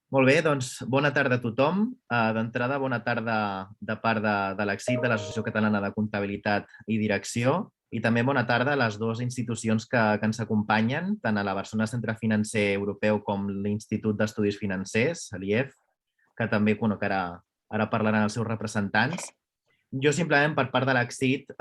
Molt bé, doncs bona tarda a tothom. D'entrada, bona tarda de part de l'ACCID, de l'Associació Catalana de Comptabilitat i Direcció, i també bona tarda a les dues institucions que ens acompanyen, tant a la Barcelona Centre Financer Europeu com l'Institut d'Estudis Financers, l'IEF, que també que ara parlaran els seus representants. Jo simplement per part de l'ACCID,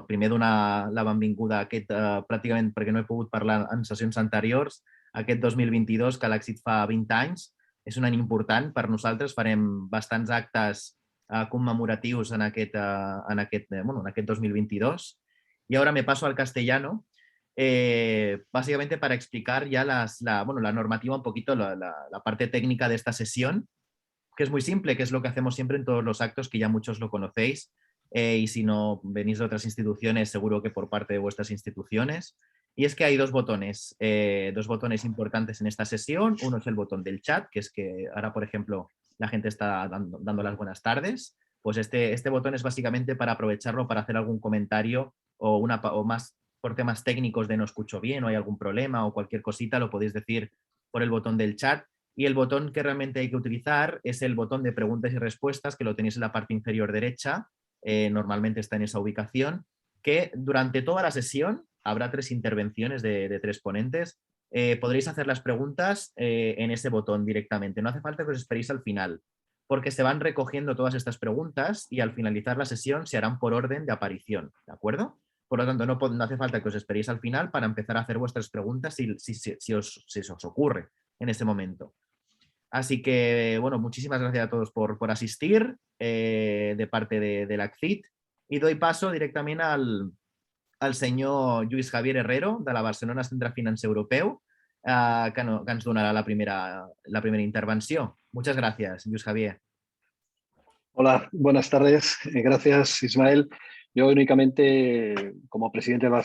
primer donar la benvinguda a aquest, pràcticament perquè no he pogut parlar en sessions anteriors, aquest 2022, que l'ACCID fa 20 anys. És un any important per nosaltres, farem bastants actes commemoratius en aquest 2022. Y ahora me paso al castellano, básicamente para explicar ya la normativa, un poquito la parte técnica de esta sesión, que es muy simple, que es lo que hacemos siempre en todos los actos, que ya muchos lo conocéis, y si no venís de otras instituciones, seguro que por parte de vuestras instituciones. Y es que hay dos botones importantes en esta sesión. Uno es el botón del chat, que es que ahora, por ejemplo, la gente está dando las buenas tardes. Pues este botón es básicamente para aprovecharlo para hacer algún comentario o más por temas técnicos de no escucho bien o hay algún problema o cualquier cosita, lo podéis decir por el botón del chat. Y el botón que realmente hay que utilizar es el botón de preguntas y respuestas, que lo tenéis en la parte inferior derecha, normalmente está en esa ubicación, que durante toda la sesión habrá 3 intervenciones de 3 ponentes. Podréis hacer las preguntas en ese botón directamente. No hace falta que os esperéis al final, porque se van recogiendo todas estas preguntas y al finalizar la sesión se harán por orden de aparición, ¿de acuerdo? Por lo tanto, no hace falta que os esperéis al final para empezar a hacer vuestras preguntas si os ocurre en ese momento. Así que, bueno, muchísimas gracias a todos por asistir de parte de l'ACCID, y doy paso directament al senyor Lluís Javier Herrero, de la Barcelona Centre Financer Europeu, que ens donarà la primera intervenció. Muchas gracias, Lluís Javier. Hola, buenas tardes. Gracias, Ismael. Yo únicamente, como presidente de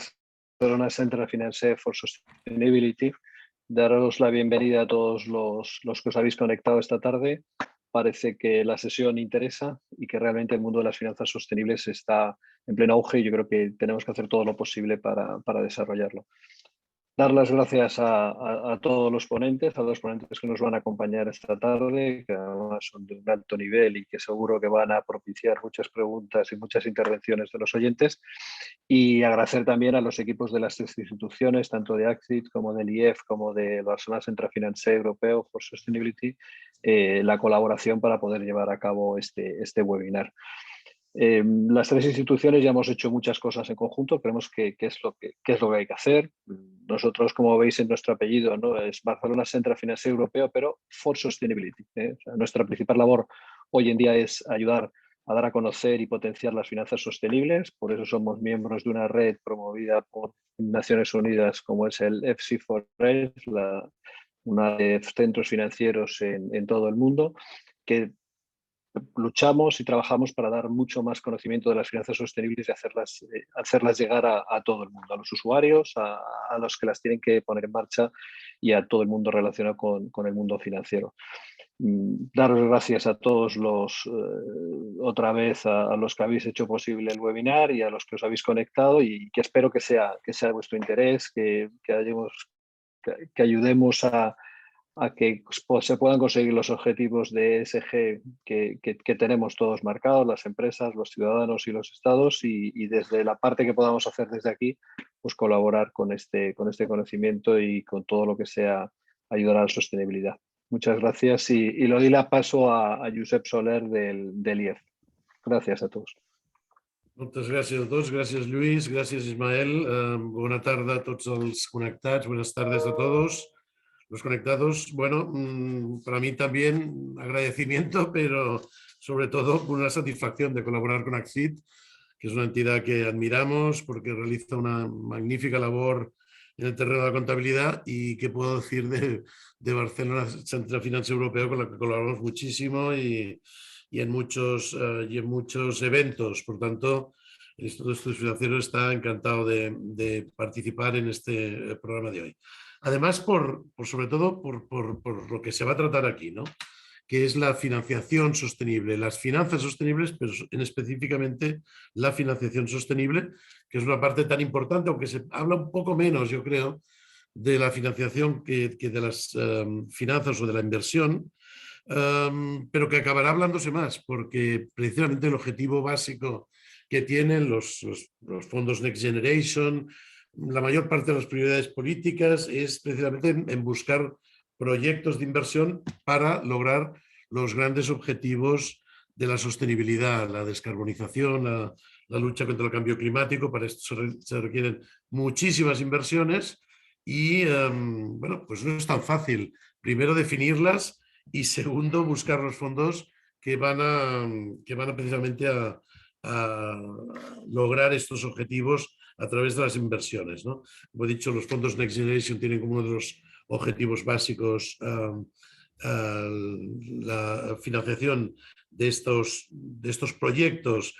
Barcelona Centre Financer for Sustainability, daros la bienvenida a todos los que os habéis conectado esta tarde. Parece que la sesión interesa y que realmente el mundo de las finanzas sostenibles está en pleno auge y yo creo que tenemos que hacer todo lo posible para desarrollarlo. Dar las gracias a todos los ponentes, a los ponentes que nos van a acompañar esta tarde, que además son de un alto nivel y que seguro que van a propiciar muchas preguntas y muchas intervenciones de los oyentes. Y agradecer también a los equipos de las tres instituciones, tanto de ACCID como del IEF, como de Barcelona Centre Financer Europeu for Sustainability, la colaboración para poder llevar a cabo este webinar. Las tres instituciones ya hemos hecho muchas cosas en conjunto, creemos que es lo que hay que hacer. Nosotros, como veis en nuestro apellido, ¿no? Es Barcelona Centre Financer Europeu, pero for Sustainability. O sea, nuestra principal labor hoy en día es ayudar a dar a conocer y potenciar las finanzas sostenibles. Por eso somos miembros de una red promovida por Naciones Unidas, como es el FC4R, una de centros financieros en todo el mundo, que luchamos y trabajamos para dar mucho más conocimiento de las finanzas sostenibles y hacerlas llegar a todo el mundo, a los usuarios, a los que las tienen que poner en marcha y a todo el mundo relacionado con el mundo financiero. Daros gracias a todos otra vez a los que habéis hecho posible el webinar y a los que os habéis conectado, y que espero que sea de vuestro interés, que ayudemos a que se puedan conseguir los objetivos de ESG que tenemos todos marcados, las empresas, los ciudadanos y los estados, y desde la parte que podamos hacer desde aquí, pues colaborar con este conocimiento y con todo lo que sea ayudar a la sostenibilidad. Muchas gracias y lo doy la paso a Josep Soler del IEF. Gràcies a tots. Moltes gràcies a tots, gràcies Lluís, gràcies Ismael, bona tarda a tots els connectats, buenas tardes a todos los conectados. Bueno, para mí también agradecimiento, pero sobre todo una satisfacción de colaborar con ACCID, que es una entidad que admiramos porque realiza una magnífica labor en el terreno de la contabilidad, y qué puedo decir de Barcelona Centre Financer Europeu, con la que colaboramos muchísimo y en muchos eventos. Por tanto, el Instituto de Estudios Financieros está encantado de participar en este programa de hoy. Además, sobre todo por lo que se va a tratar aquí, ¿no? Que es la financiación sostenible, las finanzas sostenibles, pero específicamente la financiación sostenible, que es una parte tan importante, aunque se habla un poco menos, yo creo, de la financiación que de las finanzas o de la inversión, pero que acabará hablándose más, porque precisamente el objetivo básico que tienen los fondos Next Generation, la mayor parte de las prioridades políticas es precisamente en buscar proyectos de inversión para lograr los grandes objetivos de la sostenibilidad, la descarbonización, la lucha contra el cambio climático. Para esto se requieren muchísimas inversiones y, bueno, pues no es tan fácil. Primero, definirlas y segundo, buscar los fondos que van a precisamente a lograr estos objetivos a través de las inversiones, ¿no? Como he dicho, los fondos Next Generation tienen como uno de los objetivos básicos la financiación de estos proyectos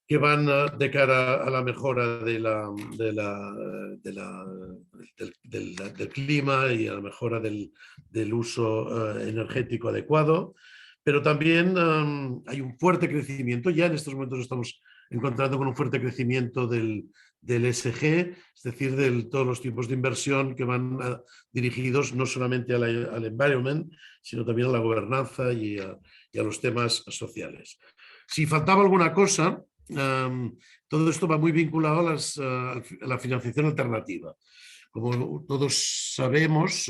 que van de cara a la mejora del clima y a la mejora del uso energético adecuado, pero también hay un fuerte crecimiento. Ya en estos momentos estamos encontrando con un fuerte crecimiento del ESG, es decir, de todos los tipos de inversión que van dirigidos no solamente al environment, sino también a la gobernanza y a los temas sociales. Si faltaba alguna cosa, todo esto va muy vinculado a la financiación alternativa. Como todos sabemos,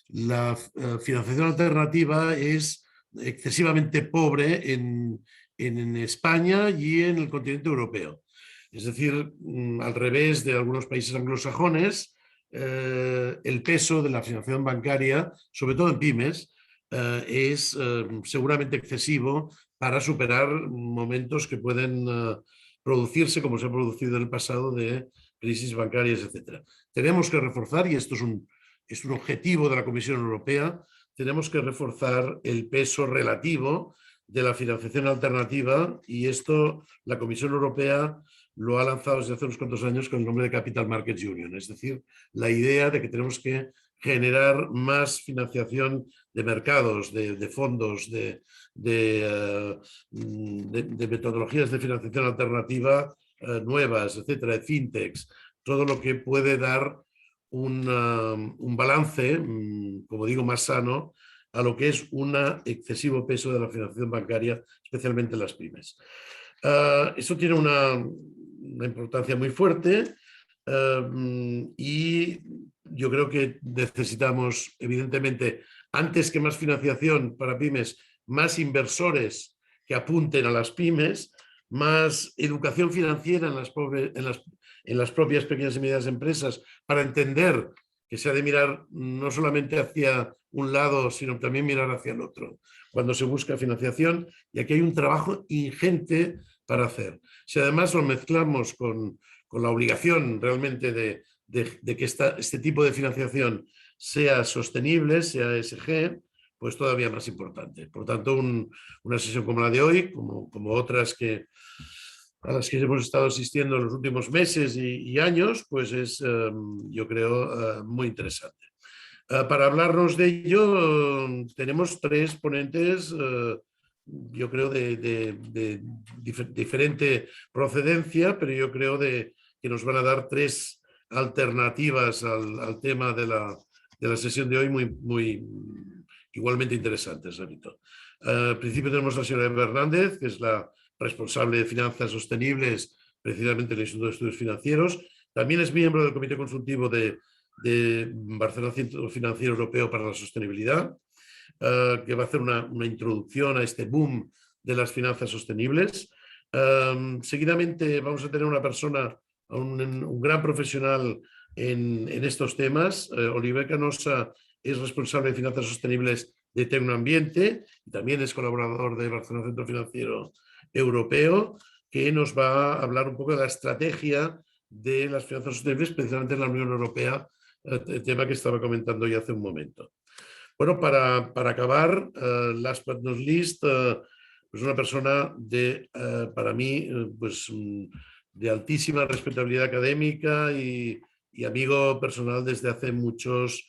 la financiación alternativa es excesivamente pobre en España y en el continente europeo. Es decir, al revés de algunos países anglosajones, el peso de la financiación bancaria, sobre todo en pymes, es seguramente excesivo para superar momentos que pueden producirse, como se ha producido en el pasado, de crisis bancarias, etc. Tenemos que reforzar, y esto es un objetivo de la Comisión Europea, tenemos que reforzar el peso relativo de la financiación alternativa, y esto la Comisión Europea lo ha lanzado desde hace unos cuantos años con el nombre de Capital Markets Union, es decir, la idea de que tenemos que generar más financiación de mercados, de fondos, de metodologías de financiación alternativa nuevas, etcétera, de fintechs, todo lo que puede dar un balance, como digo, más sano a lo que es un excesivo peso de la financiación bancaria, especialmente en las pymes. Eso tiene una importancia muy fuerte y yo creo que necesitamos, evidentemente, antes que más financiación para pymes, más inversores que apunten a las pymes, más educación financiera en las propias pequeñas y medianas empresas para entender que se ha de mirar no solamente hacia un lado, sino también mirar hacia el otro cuando se busca financiación, y aquí hay un trabajo ingente para hacer. Si además lo mezclamos con la obligación realmente de que este tipo de financiación sea sostenible, sea ESG, pues todavía más importante. Por tanto, una sesión como la de hoy, como otras a las que hemos estado asistiendo en los últimos meses y años, pues es, yo creo, muy interesante. Para hablarnos de ello, tenemos tres ponentes, yo creo, de diferente procedencia, pero yo creo que nos van a dar tres alternativas al tema de la sesión de hoy muy igualmente interesantes, repito. Al principio tenemos a la señora Eva Hernández, que es la responsable de finanzas sostenibles, precisamente del Instituto de Estudios Financieros. También es miembro del Comité Consultivo de Barcelona Centro Financiero Europeo para la Sostenibilidad, que va a hacer una introducción a este boom de las finanzas sostenibles. Seguidamente vamos a tener una persona, un gran profesional en estos temas. Oliver Canosa es responsable de finanzas sostenibles de Tecnoambiente y también es colaborador de Barcelona Centro Financiero Europeo, que nos va a hablar un poco de la estrategia de las finanzas sostenibles, precisamente en la Unión Europea, el tema que estaba comentando ya hace un momento. Bueno, para acabar, last but not least, pues una persona para mí, pues de altísima respetabilidad académica y amigo personal desde hace muchos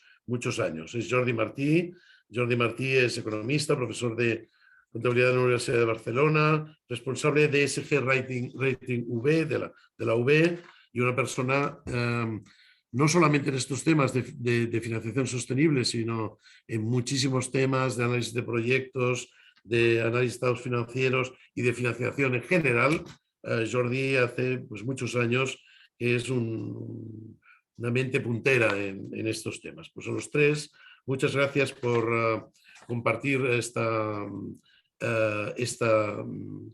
años. Es Jordi Martí. Jordi Martí es economista, profesor de contabilidad de la Universidad de Barcelona, responsable de ESG Rating V, de la UB, y una persona no solamente en estos temas de financiación sostenible, sino en muchísimos temas de análisis de proyectos, de análisis de estados financieros y de financiación en general. Jordi hace pues, muchos años que es una mente puntera en estos temas. Pues a los tres, muchas gracias por compartir esta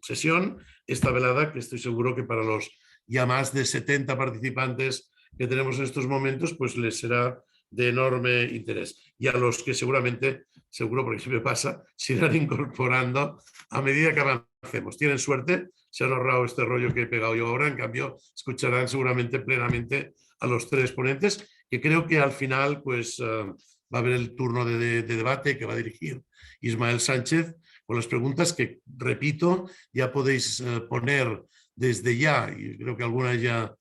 sesión, esta velada, que estoy seguro que para los ya más de 70 participantes que tenemos en estos momentos, pues les será de enorme interés. Y a los que seguramente, seguro porque siempre pasa, se irán incorporando a medida que avancemos. Tienen suerte, se han ahorrado este rollo que he pegado yo ahora, en cambio escucharán seguramente plenamente a los tres ponentes, que creo que al final pues va a haber el turno de debate que va a dirigir Ismael Sánchez, con las preguntas que, repito, ya podéis poner desde ya, y creo que algunas ya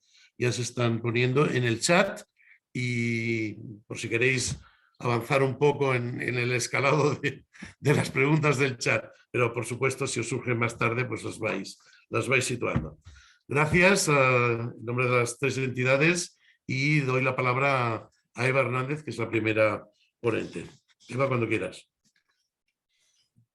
se están poniendo en el chat, y por si queréis avanzar un poco en el escalado de las preguntas del chat, pero por supuesto si os surgen más tarde pues las vais situando. Gracias en nombre de las tres entidades y doy la palabra a Eva Hernández, que es la primera ponente. Eva, cuando quieras.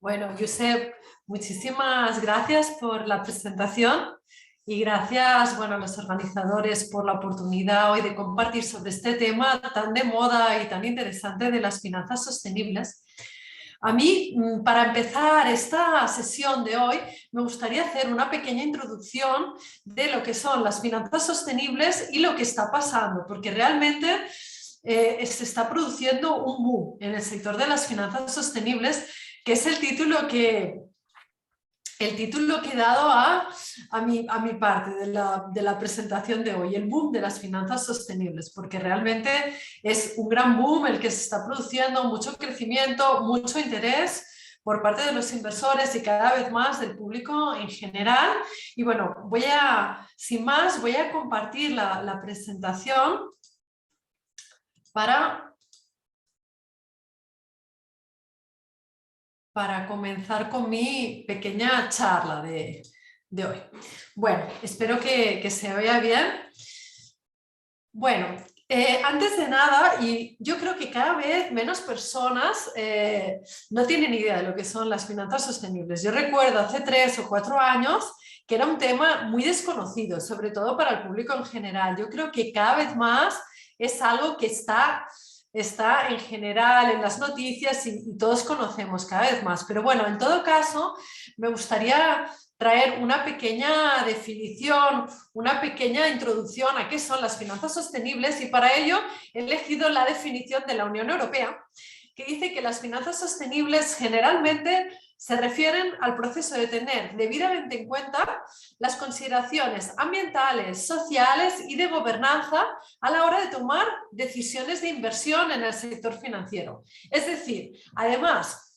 Bueno, Josep, muchísimas gracias por la presentación y gracias, bueno, a los organizadores por la oportunidad hoy de compartir sobre este tema tan de moda y tan interesante de las finanzas sostenibles. A mí, para empezar esta sesión de hoy, me gustaría hacer una pequeña introducción de lo que son las finanzas sostenibles y lo que está pasando, porque realmente se está produciendo un boom en el sector de las finanzas sostenibles, que es el título que he dado a mi parte de la presentación de hoy, el boom de las finanzas sostenibles, porque realmente es un gran boom el que se está produciendo, mucho crecimiento, mucho interés por parte de los inversores y cada vez más del público en general. Y bueno, sin más, voy a compartir la presentación para comenzar con mi pequeña charla de hoy. Bueno, espero que se oiga bien. Bueno, antes de nada, y yo creo que cada vez menos personas no tienen idea de lo que son las finanzas sostenibles. Yo recuerdo hace 3 o 4 años que era un tema muy desconocido, sobre todo para el público en general. Yo creo que cada vez más es algo que está en general en las noticias y todos conocemos cada vez más. Pero bueno, en todo caso, me gustaría traer una pequeña definición, una pequeña introducción a qué son las finanzas sostenibles, y para ello he elegido la definición de la Unión Europea, que dice que las finanzas sostenibles generalmente se refieren al proceso de tener debidamente en cuenta las consideraciones ambientales, sociales y de gobernanza a la hora de tomar decisiones de inversión en el sector financiero. Es decir, además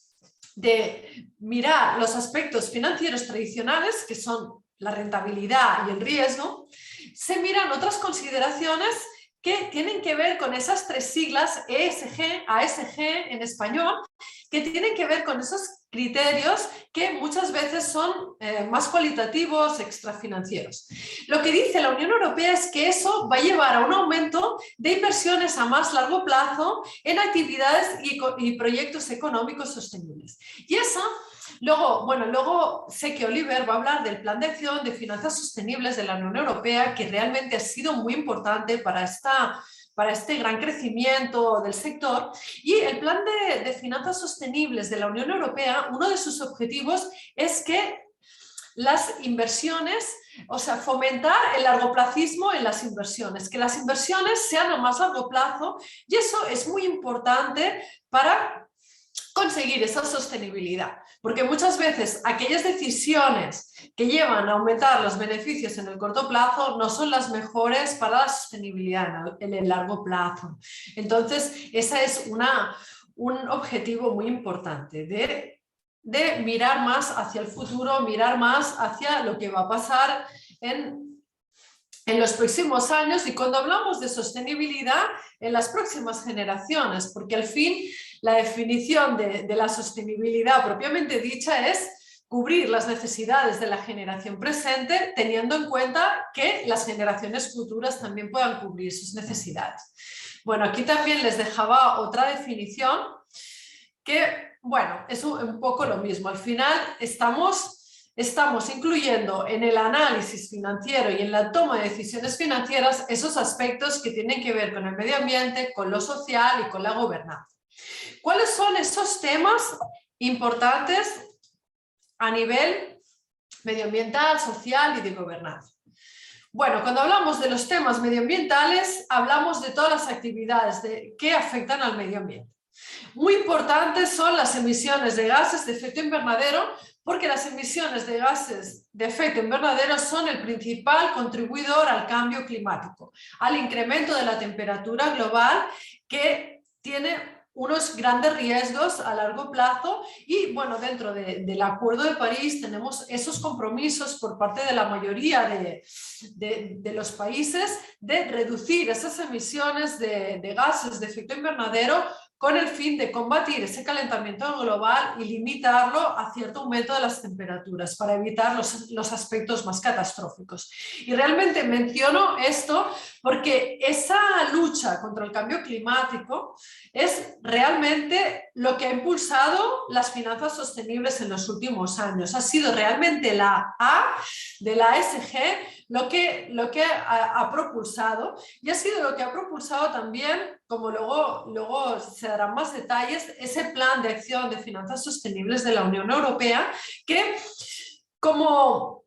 de mirar los aspectos financieros tradicionales, que son la rentabilidad y el riesgo, se miran otras consideraciones que tienen que ver con esas 3 siglas, ESG, ASG en español, que tienen que ver con esos criterios que muchas veces son más cualitativos, extrafinancieros. Lo que dice la Unión Europea es que eso va a llevar a un aumento de inversiones a más largo plazo en actividades y proyectos económicos sostenibles. Y eso, luego sé que Oliver va a hablar del Plan de Acción de Finanzas Sostenibles de la Unión Europea, que realmente ha sido muy importante para este gran crecimiento del sector. Y el Plan de Finanzas Sostenibles de la Unión Europea, uno de sus objetivos es que las inversiones, o sea, fomentar el largoplacismo en las inversiones, que las inversiones sean a más largo plazo, y eso es muy importante para conseguir esa sostenibilidad, porque muchas veces aquellas decisiones que llevan a aumentar los beneficios en el corto plazo no son las mejores para la sostenibilidad en el largo plazo. Entonces, ese es un objetivo muy importante de mirar más hacia el futuro, mirar más hacia lo que va a pasar en los próximos años, y cuando hablamos de sostenibilidad, en las próximas generaciones, porque al fin la definición de la sostenibilidad propiamente dicha es cubrir las necesidades de la generación presente, teniendo en cuenta que las generaciones futuras también puedan cubrir sus necesidades. Bueno, aquí también les dejaba otra definición que, bueno, es un poco lo mismo. Al final estamos incluyendo en el análisis financiero y en la toma de decisiones financieras esos aspectos que tienen que ver con el medio ambiente, con lo social y con la gobernanza. ¿Cuáles son esos temas importantes a nivel medioambiental, social y de gobernanza? Bueno, cuando hablamos de los temas medioambientales, hablamos de todas las actividades que afectan al medio ambiente. Muy importantes son las emisiones de gases de efecto invernadero, porque las emisiones de gases de efecto invernadero son el principal contribuidor al cambio climático, al incremento de la temperatura global, que tiene unos grandes riesgos a largo plazo. Y bueno, dentro del Acuerdo de París tenemos esos compromisos por parte de la mayoría de los países de reducir esas emisiones de gases de efecto invernadero con el fin de combatir ese calentamiento global y limitarlo a cierto aumento de las temperaturas para evitar los aspectos más catastróficos. Y realmente menciono esto porque esa lucha contra el cambio climático es realmente lo que ha impulsado las finanzas sostenibles en los últimos años. Ha sido realmente la A de la ESG lo que ha propulsado, y ha sido lo que ha propulsado también, como luego se darán más detalles, ese plan de acción de finanzas sostenibles de la Unión Europea, que como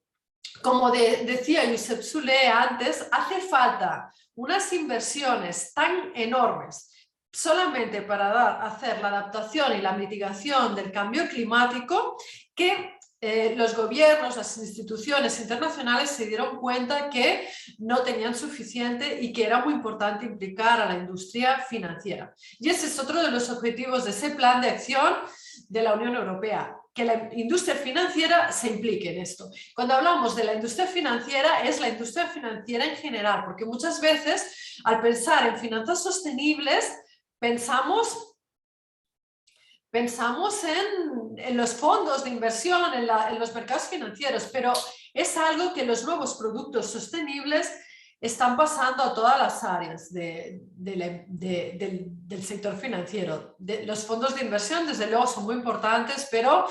decía Josep Solé antes, hace falta unas inversiones tan enormes solamente para hacer la adaptación y la mitigación del cambio climático, que los gobiernos, las instituciones internacionales se dieron cuenta que no tenían suficiente y que era muy importante implicar a la industria financiera. Y ese es otro de los objetivos de ese plan de acción de la Unión Europea, que la industria financiera se implique en esto. Cuando hablamos de la industria financiera, es la industria financiera en general, porque muchas veces al pensar en finanzas sostenibles pensamos en los fondos de inversión, en los mercados financieros, pero es algo que los nuevos productos sostenibles están pasando a todas las áreas del sector financiero. Los fondos de inversión, desde luego, son muy importantes, pero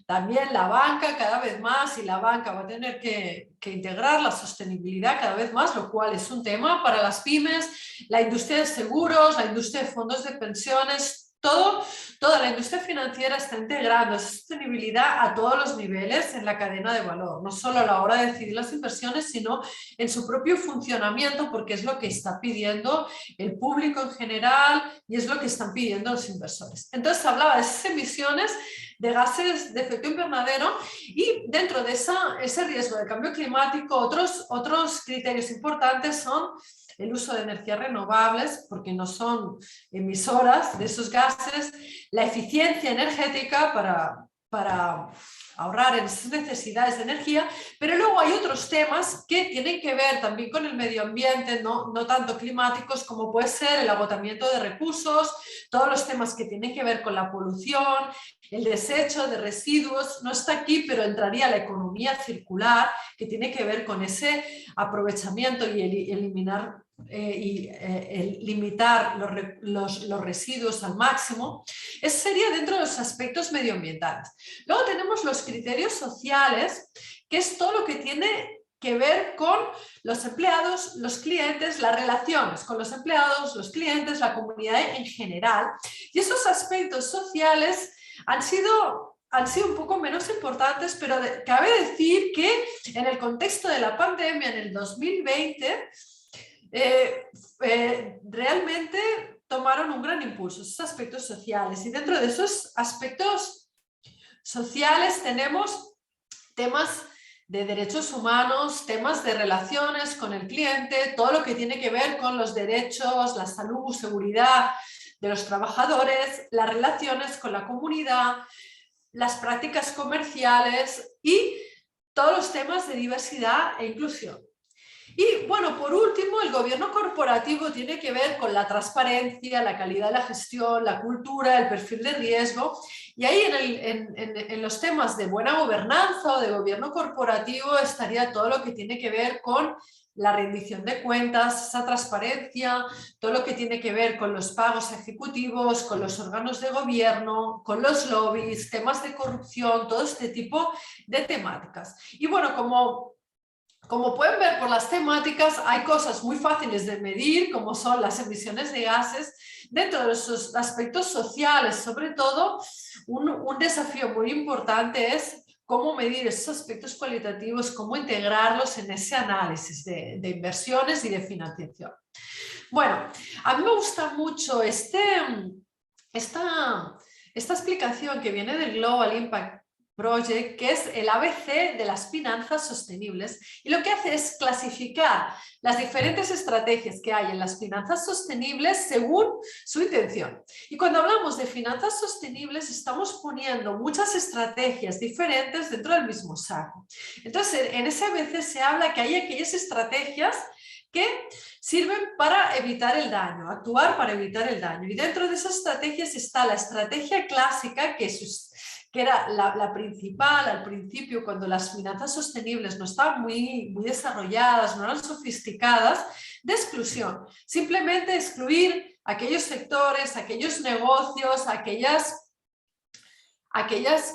también la banca cada vez más, y la banca va a tener que integrar la sostenibilidad cada vez más, lo cual es un tema para las pymes, la industria de seguros, la industria de fondos de pensiones. Toda la industria financiera está integrando esa sostenibilidad a todos los niveles en la cadena de valor, no solo a la hora de decidir las inversiones, sino en su propio funcionamiento, porque es lo que está pidiendo el público en general y es lo que están pidiendo los inversores. Entonces hablaba de esas emisiones de gases de efecto invernadero, y dentro de ese riesgo de cambio climático, otros criterios importantes son el uso de energías renovables, porque no son emisoras de esos gases, la eficiencia energética para ahorrar en esas necesidades de energía, pero luego hay otros temas que tienen que ver también con el medio ambiente, no tanto climáticos, como puede ser el agotamiento de recursos, todos los temas que tienen que ver con la polución, el desecho de residuos. No está aquí, pero entraría la economía circular, que tiene que ver con ese aprovechamiento y eliminar limitar los residuos al máximo. Eso sería dentro de los aspectos medioambientales. Luego tenemos los criterios sociales, que es todo lo que tiene que ver con los empleados, los clientes, las relaciones con los empleados, los clientes, la comunidad en general. Y esos aspectos sociales han sido un poco menos importantes, pero cabe decir que en el contexto de la pandemia, en el 2020, realmente tomaron un gran impulso esos aspectos sociales, y dentro de esos aspectos sociales tenemos temas de derechos humanos, temas de relaciones con el cliente, todo lo que tiene que ver con los derechos, la salud, seguridad de los trabajadores, las relaciones con la comunidad, las prácticas comerciales y todos los temas de diversidad e inclusión. Y bueno, por último, el gobierno corporativo tiene que ver con la transparencia, la calidad de la gestión, la cultura, el perfil de riesgo. Y ahí en los temas de buena gobernanza o de gobierno corporativo estaría todo lo que tiene que ver con la rendición de cuentas, esa transparencia, todo lo que tiene que ver con los pagos ejecutivos, con los órganos de gobierno, con los lobbies, temas de corrupción, todo este tipo de temáticas. Y bueno, como pueden ver por las temáticas, hay cosas muy fáciles de medir, como son las emisiones de gases. Dentro de esos aspectos sociales, sobre todo, un desafío muy importante es cómo medir esos aspectos cualitativos, cómo integrarlos en ese análisis de inversiones y de financiación. Bueno, a mí me gusta mucho esta explicación que viene del Global Impact Project, que es el ABC de las finanzas sostenibles, y lo que hace es clasificar las diferentes estrategias que hay en las finanzas sostenibles según su intención. Y cuando hablamos de finanzas sostenibles estamos poniendo muchas estrategias diferentes dentro del mismo saco. Entonces, en ese ABC se habla que hay aquellas estrategias que sirven para evitar el daño, actuar para evitar el daño. Y dentro de esas estrategias está la estrategia clásica, que era la principal al principio, cuando las finanzas sostenibles no estaban muy desarrolladas, no eran sofisticadas, de exclusión. Simplemente excluir aquellos sectores, aquellos negocios, aquellas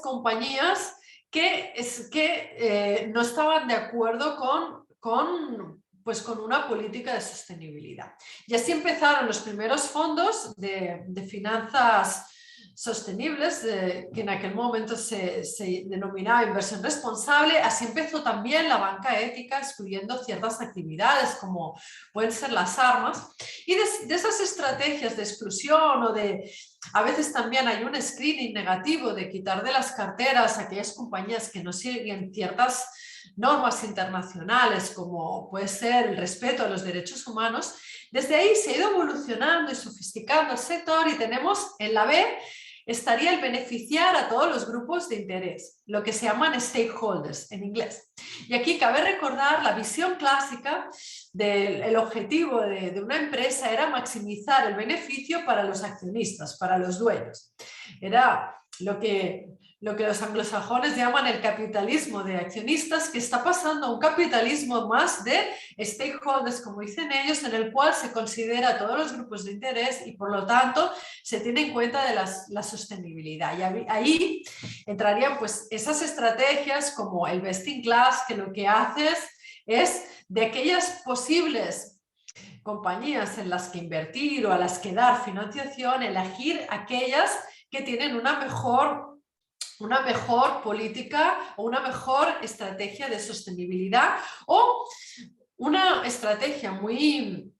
compañías que no estaban de acuerdo con una política de sostenibilidad. Y así empezaron los primeros fondos de finanzas sostenibles, que en aquel momento se denominaba inversión responsable. Así empezó también la banca ética, excluyendo ciertas actividades como pueden ser las armas. Y de esas estrategias de exclusión o a veces también hay un screening negativo de quitar de las carteras a aquellas compañías que no siguen ciertas normas internacionales, como puede ser el respeto a los derechos humanos. Desde ahí se ha ido evolucionando y sofisticando el sector, y tenemos en la B estaría el beneficiar a todos los grupos de interés, lo que se llaman stakeholders en inglés. Y aquí cabe recordar la visión clásica del objetivo de una empresa era maximizar el beneficio para los accionistas, para los dueños. Era lo que los anglosajones llaman el capitalismo de accionistas, que está pasando a un capitalismo más de stakeholders, como dicen ellos, en el cual se considera a todos los grupos de interés y por lo tanto se tiene en cuenta de la sostenibilidad. Y ahí entrarían pues esas estrategias como el best in class, que lo que haces es de aquellas posibles compañías en las que invertir o a las que dar financiación, elegir aquellas que tienen una mejor política o una mejor estrategia de sostenibilidad, o una estrategia muy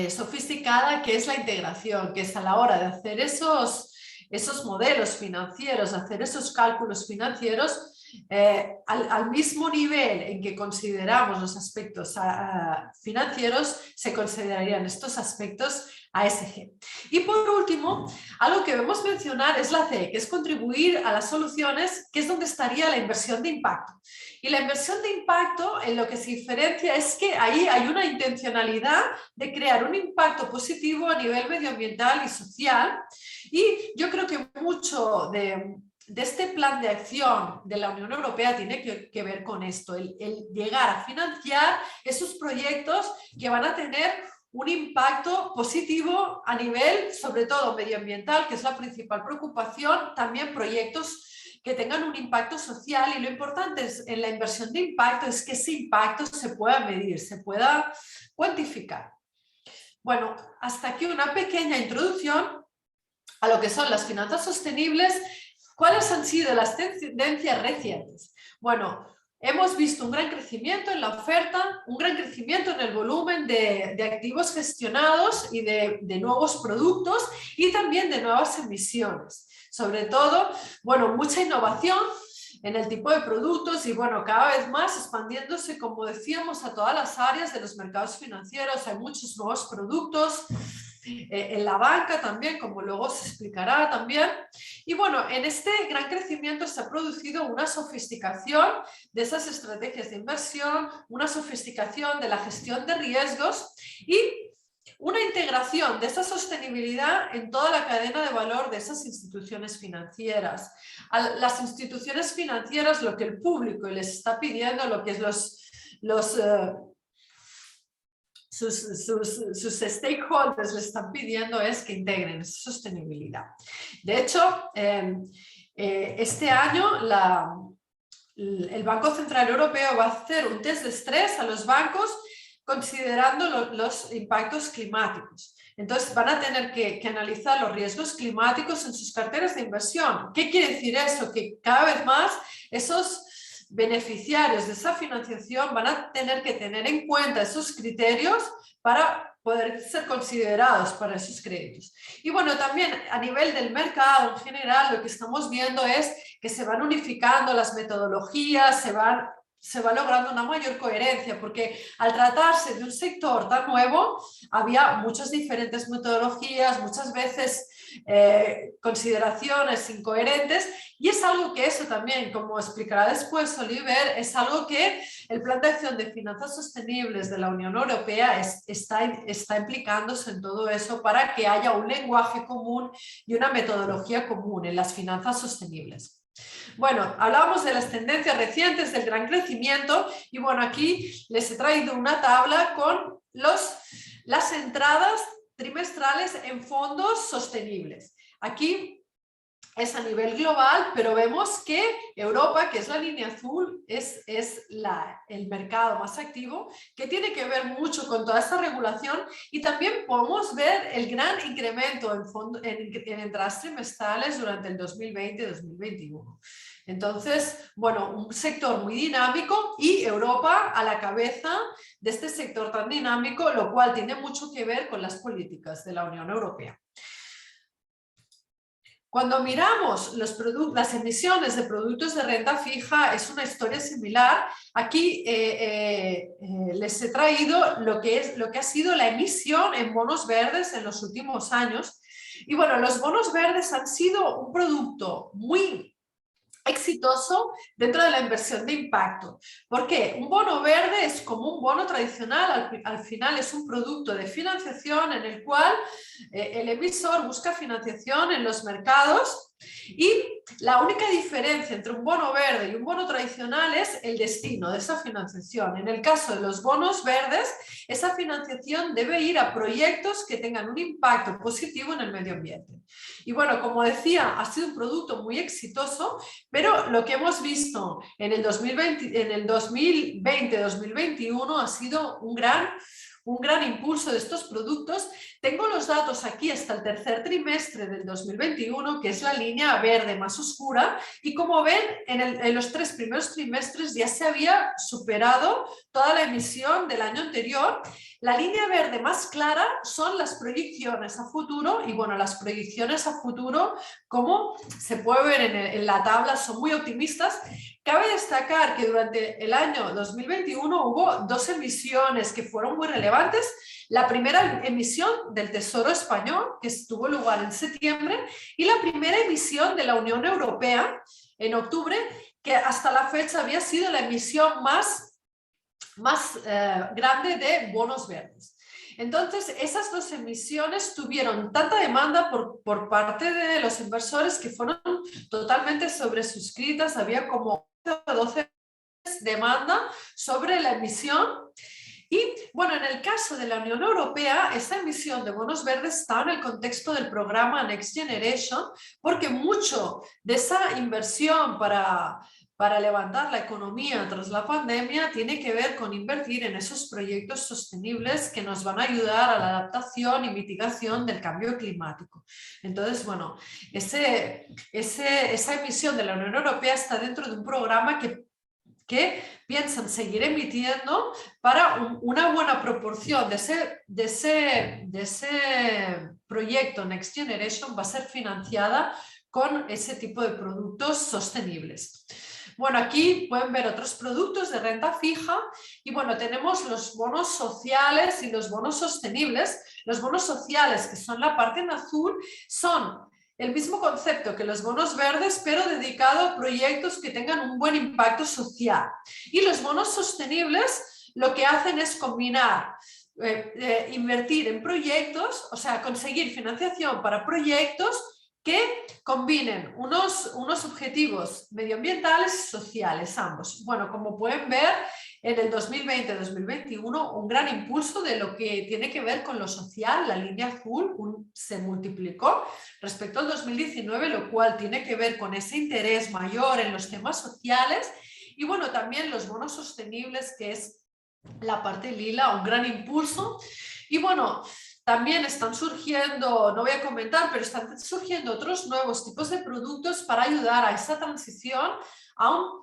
sofisticada, que es la integración, que es a la hora de hacer esos modelos financieros, hacer esos cálculos financieros, al mismo nivel en que consideramos los aspectos financieros, se considerarían estos aspectos ASG. Y por último, algo que debemos mencionar es la C, que es contribuir a las soluciones, que es donde estaría la inversión de impacto. Y la inversión de impacto, en lo que se diferencia es que ahí hay una intencionalidad de crear un impacto positivo a nivel medioambiental y social. Y yo creo que mucho de este plan de acción de la Unión Europea tiene que ver con esto, el llegar a financiar esos proyectos que van a tener un impacto positivo a nivel, sobre todo medioambiental, que es la principal preocupación, también proyectos que tengan un impacto social, y lo importante en la inversión de impacto es que ese impacto se pueda medir, se pueda cuantificar. Bueno, hasta aquí una pequeña introducción a lo que son las finanzas sostenibles. ¿Cuáles han sido las tendencias recientes? Bueno, hemos visto un gran crecimiento en la oferta, un gran crecimiento en el volumen de activos gestionados y de nuevos productos, y también de nuevas emisiones. Sobre todo, bueno, mucha innovación en el tipo de productos y, bueno, cada vez más expandiéndose, como decíamos, a todas las áreas de los mercados financieros. Hay muchos nuevos productos, en la banca también, como luego se explicará también. Y bueno, en este gran crecimiento se ha producido una sofisticación de esas estrategias de inversión, una sofisticación de la gestión de riesgos y una integración de esa sostenibilidad en toda la cadena de valor de esas instituciones financieras. A las instituciones financieras, lo que el público les está pidiendo, lo que es sus stakeholders les están pidiendo es que integren esa sostenibilidad. De hecho, este año el Banco Central Europeo va a hacer un test de estrés a los bancos considerando los impactos climáticos. Entonces van a tener que analizar los riesgos climáticos en sus carteras de inversión. ¿Qué quiere decir eso? Que cada vez más esos beneficiarios de esa financiación van a tener que tener en cuenta esos criterios para poder ser considerados para esos créditos. Y bueno, también a nivel del mercado en general, lo que estamos viendo es que se van unificando las metodologías, se va logrando una mayor coherencia, porque al tratarse de un sector tan nuevo, había muchas diferentes metodologías, muchas veces consideraciones incoherentes, y es algo que eso también, como explicará después Oliver, es algo que el Plan de Acción de Finanzas Sostenibles de la Unión Europea está implicándose en todo eso para que haya un lenguaje común y una metodología común en las finanzas sostenibles. Bueno, hablábamos de las tendencias recientes del gran crecimiento y bueno, aquí les he traído una tabla con las entradas trimestrales en fondos sostenibles. Aquí es a nivel global, pero vemos que Europa, que es la línea azul, es el mercado más activo, que tiene que ver mucho con toda esta regulación, y también podemos ver el gran incremento en entradas trimestrales durante el 2020 y 2021. Entonces, bueno, un sector muy dinámico y Europa a la cabeza de este sector tan dinámico, lo cual tiene mucho que ver con las políticas de la Unión Europea. Cuando miramos las emisiones de productos de renta fija, es una historia similar. Aquí les he traído lo que ha sido la emisión en bonos verdes en los últimos años. Y bueno, los bonos verdes han sido un producto muy exitoso dentro de la inversión de impacto. ¿Por qué? Un bono verde es como un bono tradicional, al final es un producto de financiación en el cual el emisor busca financiación en los mercados, y la única diferencia entre un bono verde y un bono tradicional es el destino de esa financiación. En el caso de los bonos verdes, esa financiación debe ir a proyectos que tengan un impacto positivo en el medio ambiente. Y bueno, como decía, ha sido un producto muy exitoso, pero lo que hemos visto en el 2020-2021 ha sido un gran impulso de estos productos. Tengo los datos aquí hasta el tercer trimestre del 2021, que es la línea verde más oscura, y como ven, en los 3 primeros trimestres ya se había superado toda la emisión del año anterior. La línea verde más clara son las proyecciones a futuro, y bueno, las proyecciones a futuro, como se puede ver en la tabla, son muy optimistas. Cabe destacar que durante el año 2021 hubo 2 emisiones que fueron muy relevantes. La primera emisión del Tesoro Español, que tuvo lugar en septiembre, y la primera emisión de la Unión Europea en octubre, que hasta la fecha había sido la emisión más grande de bonos verdes. Entonces, esas 2 emisiones tuvieron tanta demanda por parte de los inversores que fueron totalmente sobresuscritas. Había como 12 demanda sobre la emisión. Y bueno, en el caso de la Unión Europea, esta emisión de bonos verdes está en el contexto del programa Next Generation, porque mucho de esa inversión para levantar la economía tras la pandemia tiene que ver con invertir en esos proyectos sostenibles que nos van a ayudar a la adaptación y mitigación del cambio climático. Entonces, bueno, esa emisión de la Unión Europea está dentro de un programa que piensan seguir emitiendo para una buena proporción de ese proyecto Next Generation va a ser financiada con ese tipo de productos sostenibles. Bueno, aquí pueden ver otros productos de renta fija y bueno, tenemos los bonos sociales y los bonos sostenibles. Los bonos sociales, que son la parte en azul, son el mismo concepto que los bonos verdes, pero dedicado a proyectos que tengan un buen impacto social. Y los bonos sostenibles lo que hacen es combinar invertir en proyectos, o sea, conseguir financiación para proyectos que combinen unos objetivos medioambientales y sociales, ambos. Bueno, como pueden ver, en el 2020-2021 un gran impulso de lo que tiene que ver con lo social, la línea azul se multiplicó respecto al 2019, lo cual tiene que ver con ese interés mayor en los temas sociales y bueno, también los bonos sostenibles, que es la parte lila, un gran impulso. Y bueno, también están surgiendo, no voy a comentar, pero están surgiendo otros nuevos tipos de productos para ayudar a esa transición a un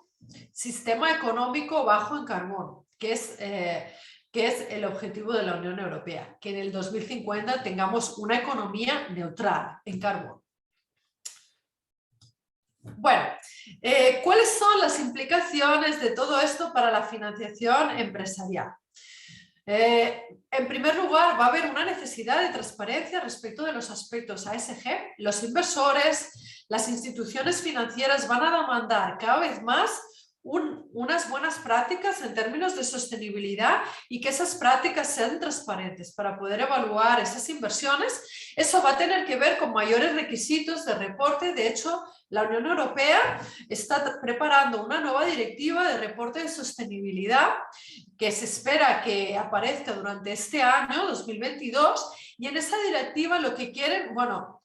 sistema económico bajo en carbono, que es el objetivo de la Unión Europea, que en el 2050 tengamos una economía neutral en carbono. Bueno, ¿cuáles son las implicaciones de todo esto para la financiación empresarial? En primer lugar, va a haber una necesidad de transparencia respecto de los aspectos ASG. Los inversores, las instituciones financieras van a demandar cada vez más unas buenas prácticas en términos de sostenibilidad y que esas prácticas sean transparentes para poder evaluar esas inversiones. Eso va a tener que ver con mayores requisitos de reporte. De hecho, la Unión Europea está preparando una nueva directiva de reporte de sostenibilidad que se espera que aparezca durante este año, 2022, y en esa directiva lo que quieren, bueno,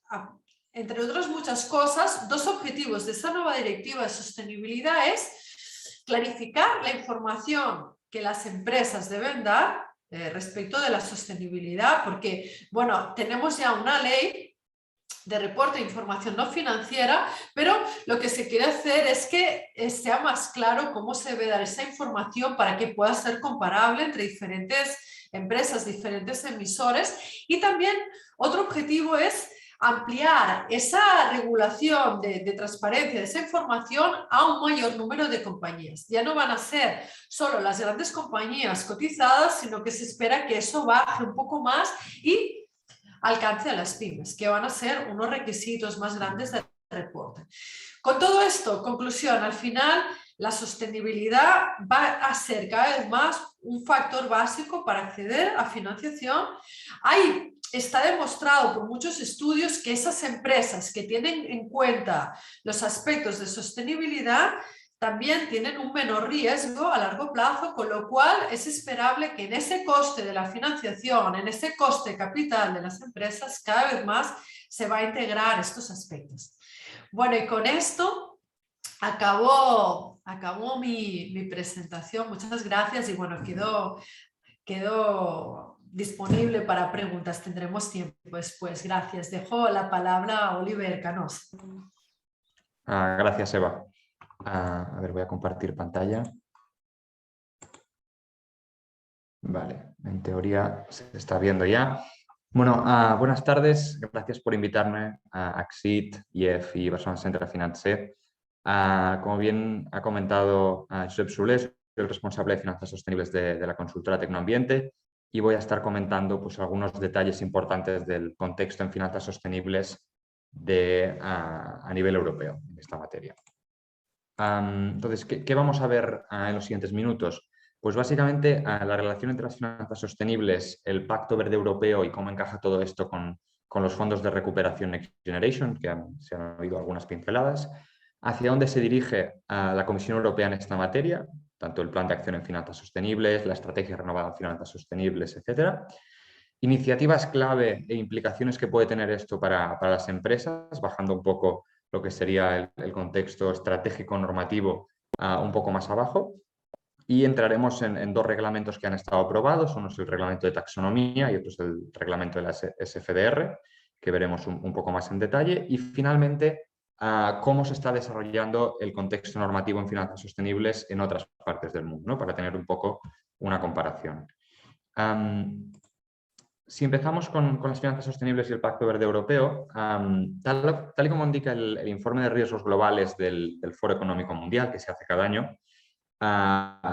entre otras muchas cosas, dos objetivos de esa nueva directiva de sostenibilidad es clarificar la información que las empresas deben dar respecto de la sostenibilidad, porque, bueno, tenemos ya una ley de reporte de información no financiera, pero lo que se quiere hacer es que sea más claro cómo se debe dar esa información para que pueda ser comparable entre diferentes empresas, diferentes emisores. Y también otro objetivo es ampliar esa regulación de transparencia de esa información a un mayor número de compañías. Ya no van a ser solo las grandes compañías cotizadas, sino que se espera que eso baje un poco más y alcance a las pymes, que van a ser unos requisitos más grandes de reporte. Con todo esto, conclusión, al final la sostenibilidad va a ser cada vez más un factor básico para acceder a financiación. Está demostrado por muchos estudios que esas empresas que tienen en cuenta los aspectos de sostenibilidad también tienen un menor riesgo a largo plazo, con lo cual es esperable que en ese coste de la financiación, en ese coste capital de las empresas, cada vez más se va a integrar estos aspectos. Bueno, y con esto acabó mi presentación. Muchas gracias y bueno, quedo disponible para preguntas. Tendremos tiempo después. Gracias. Dejo la palabra a Oliver Canosa. Gracias, Eva. A ver, voy a compartir pantalla. Vale, en teoría se está viendo ya. Bueno, buenas tardes. Gracias por invitarme a Axit, IEF y Barcelona Centre Financer. Como bien ha comentado Josep Soler, soy el responsable de finanzas sostenibles de la consultora Tecnoambiente y voy a estar comentando pues, algunos detalles importantes del contexto en finanzas sostenibles a nivel europeo en esta materia. Entonces, ¿qué vamos a ver en los siguientes minutos? Pues básicamente la relación entre las finanzas sostenibles, el Pacto Verde Europeo y cómo encaja todo esto con los fondos de recuperación Next Generation, que se han oído algunas pinceladas, hacia dónde se dirige la Comisión Europea en esta materia, tanto el Plan de Acción en Finanzas Sostenibles, la Estrategia Renovada en Finanzas Sostenibles, etcétera. Iniciativas clave e implicaciones que puede tener esto para las empresas, bajando un poco lo que sería el contexto estratégico normativo un poco más abajo. Y entraremos en dos reglamentos que han estado aprobados. Uno es el reglamento de taxonomía y otro es el reglamento de la SFDR, que veremos un poco más en detalle. Y finalmente, cómo se está desarrollando el contexto normativo en finanzas sostenibles en otras partes del mundo, ¿no? Para tener un poco una comparación. si empezamos con las finanzas sostenibles y el Pacto Verde Europeo, tal y como indica el informe de riesgos globales del Foro Económico Mundial, que se hace cada año,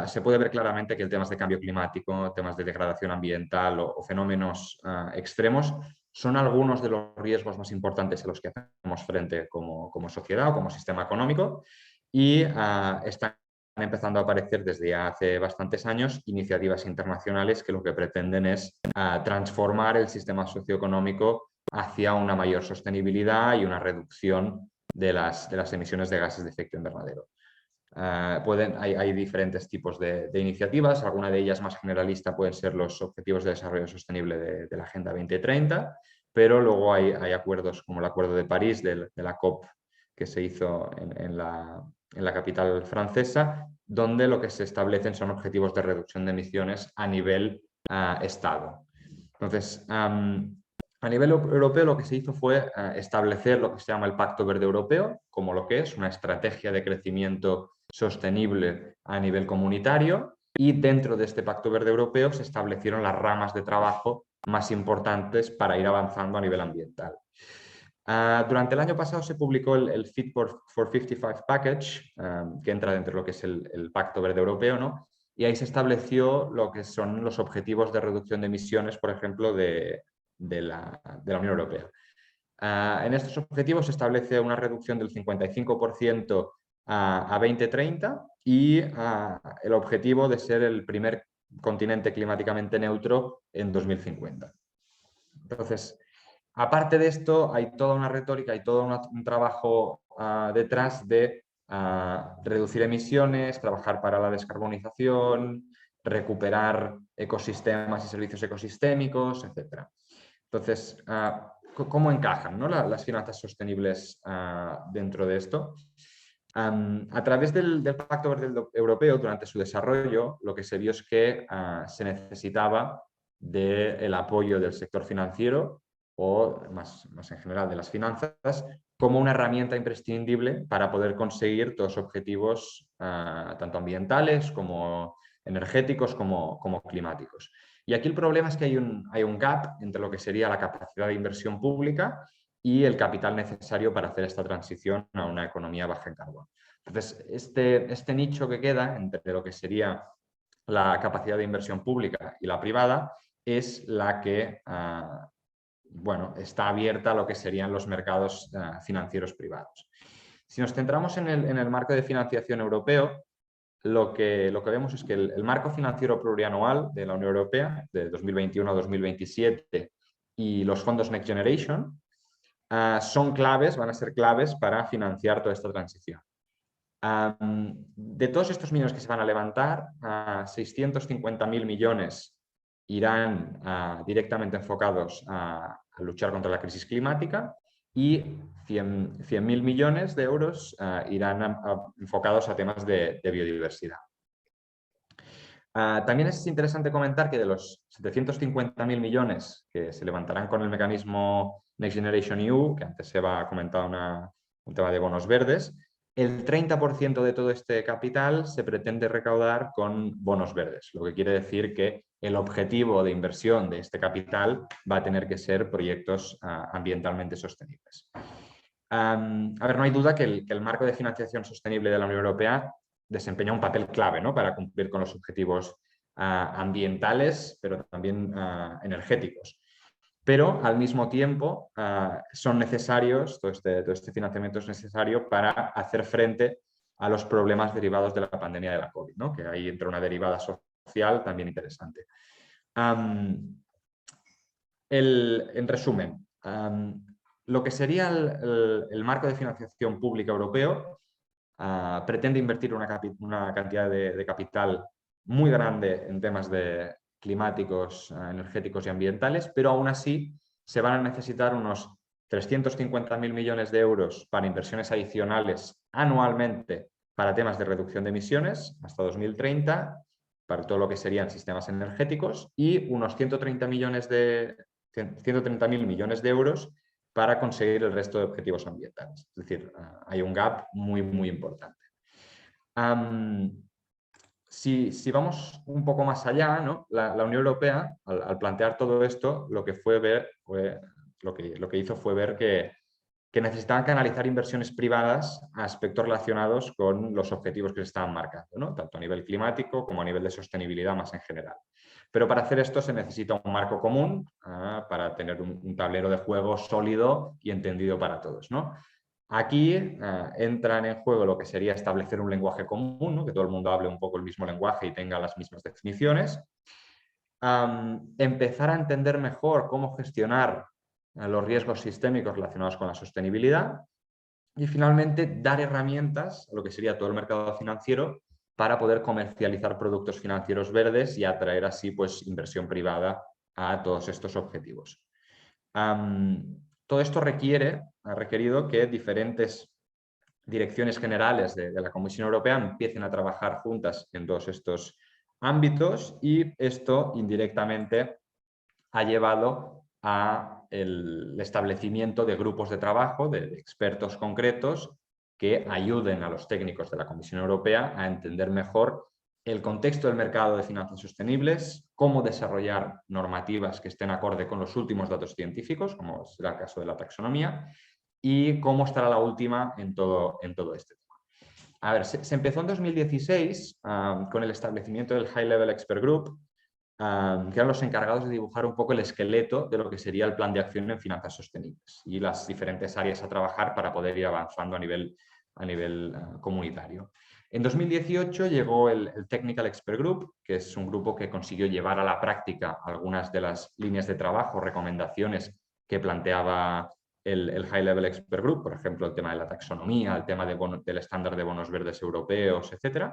se puede ver claramente que el temas de cambio climático, temas de degradación ambiental o fenómenos extremos son algunos de los riesgos más importantes a los que hacemos frente como sociedad o como sistema económico y están empezando a aparecer desde hace bastantes años iniciativas internacionales que lo que pretenden es transformar el sistema socioeconómico hacia una mayor sostenibilidad y una reducción de las emisiones de gases de efecto invernadero. Hay diferentes tipos de iniciativas, alguna de ellas más generalista pueden ser los Objetivos de Desarrollo Sostenible de la Agenda 2030, pero luego hay acuerdos como el Acuerdo de París de la COP que se hizo en la capital francesa, donde lo que se establecen son objetivos de reducción de emisiones a nivel Estado. Entonces, a nivel europeo lo que se hizo fue establecer lo que se llama el Pacto Verde Europeo, como lo que es una estrategia de crecimiento sostenible a nivel comunitario, y dentro de este Pacto Verde Europeo se establecieron las ramas de trabajo más importantes para ir avanzando a nivel ambiental. Durante el año pasado se publicó el Fit for 55 Package, que entra dentro de lo que es el Pacto Verde Europeo, ¿no? Y ahí se estableció lo que son los objetivos de reducción de emisiones, por ejemplo, de la Unión Europea. En estos objetivos se establece una reducción del 55% a 2030 y el objetivo de ser el primer continente climáticamente neutro en 2050. Entonces, aparte de esto, hay toda una retórica, hay todo un trabajo detrás de reducir emisiones, trabajar para la descarbonización, recuperar ecosistemas y servicios ecosistémicos, etc. Entonces, ¿cómo encajan, ¿no? las finanzas sostenibles dentro de esto? A través del Pacto Verde Europeo, durante su desarrollo, lo que se vio es que se necesitaba del apoyo del sector financiero o más en general de las finanzas como una herramienta imprescindible para poder conseguir todos los objetivos tanto ambientales como energéticos como climáticos. Y aquí el problema es que hay un gap entre lo que sería la capacidad de inversión pública y el capital necesario para hacer esta transición a una economía baja en carbono. Entonces, este nicho que queda entre lo que sería la capacidad de inversión pública y la privada es la que está abierta a lo que serían los mercados financieros privados. Si nos centramos en el marco de financiación europeo, lo que vemos es que el marco financiero plurianual de la Unión Europea, de 2021 a 2027, y los fondos Next Generation son claves, van a ser claves para financiar toda esta transición. De todos estos millones que se van a levantar, 650.000 millones irán directamente enfocados a luchar contra la crisis climática y 100.000 millones de euros irán enfocados a temas de biodiversidad. También es interesante comentar que de los 750.000 millones que se levantarán con el mecanismo Next Generation EU, que antes se ha comentado un tema de bonos verdes, el 30% de todo este capital se pretende recaudar con bonos verdes, lo que quiere decir que el objetivo de inversión de este capital va a tener que ser proyectos ambientalmente sostenibles. No hay duda que el marco de financiación sostenible de la Unión Europea desempeña un papel clave, ¿no? Para cumplir con los objetivos ambientales, pero también energéticos. Pero al mismo tiempo son necesarios, todo este financiamiento es necesario para hacer frente a los problemas derivados de la pandemia de la COVID, ¿no? Que ahí entra una derivada social también interesante. En resumen, lo que sería el marco de financiación pública europeo pretende invertir una cantidad de capital muy grande en temas climáticos, energéticos y ambientales, pero aún así se van a necesitar unos 350.000 millones de euros para inversiones adicionales anualmente para temas de reducción de emisiones hasta 2030, para todo lo que serían sistemas energéticos, y unos 130.000 millones de euros para conseguir el resto de objetivos ambientales. Es decir, hay un gap muy, muy importante. Si vamos un poco más allá, ¿no? La Unión Europea, al plantear todo esto, lo que hizo fue ver que necesitaban canalizar inversiones privadas a aspectos relacionados con los objetivos que se estaban marcando, ¿no? Tanto a nivel climático como a nivel de sostenibilidad más en general. Pero para hacer esto se necesita un marco común para tener un tablero de juego sólido y entendido para todos, ¿no? Aquí entran en juego lo que sería establecer un lenguaje común, ¿no? Que todo el mundo hable un poco el mismo lenguaje y tenga las mismas definiciones. Empezar a entender mejor cómo gestionar los riesgos sistémicos relacionados con la sostenibilidad y finalmente dar herramientas a lo que sería todo el mercado financiero para poder comercializar productos financieros verdes y atraer así pues, inversión privada a todos estos objetivos. Todo esto ha requerido que diferentes direcciones generales de la Comisión Europea empiecen a trabajar juntas en todos estos ámbitos y esto indirectamente ha llevado a el establecimiento de grupos de trabajo, de expertos concretos que ayuden a los técnicos de la Comisión Europea a entender mejor el contexto del mercado de finanzas sostenibles, cómo desarrollar normativas que estén acorde con los últimos datos científicos, como será el caso de la taxonomía, y cómo estará la última en todo este tema. A ver, se empezó en 2016 con el establecimiento del High Level Expert Group, que eran los encargados de dibujar un poco el esqueleto de lo que sería el plan de acción en finanzas sostenibles y las diferentes áreas a trabajar para poder ir avanzando a nivel comunitario. En 2018 llegó el Technical Expert Group, que es un grupo que consiguió llevar a la práctica algunas de las líneas de trabajo, recomendaciones que planteaba el High Level Expert Group, por ejemplo, el tema de la taxonomía, el tema del estándar de bonos verdes europeos, etc.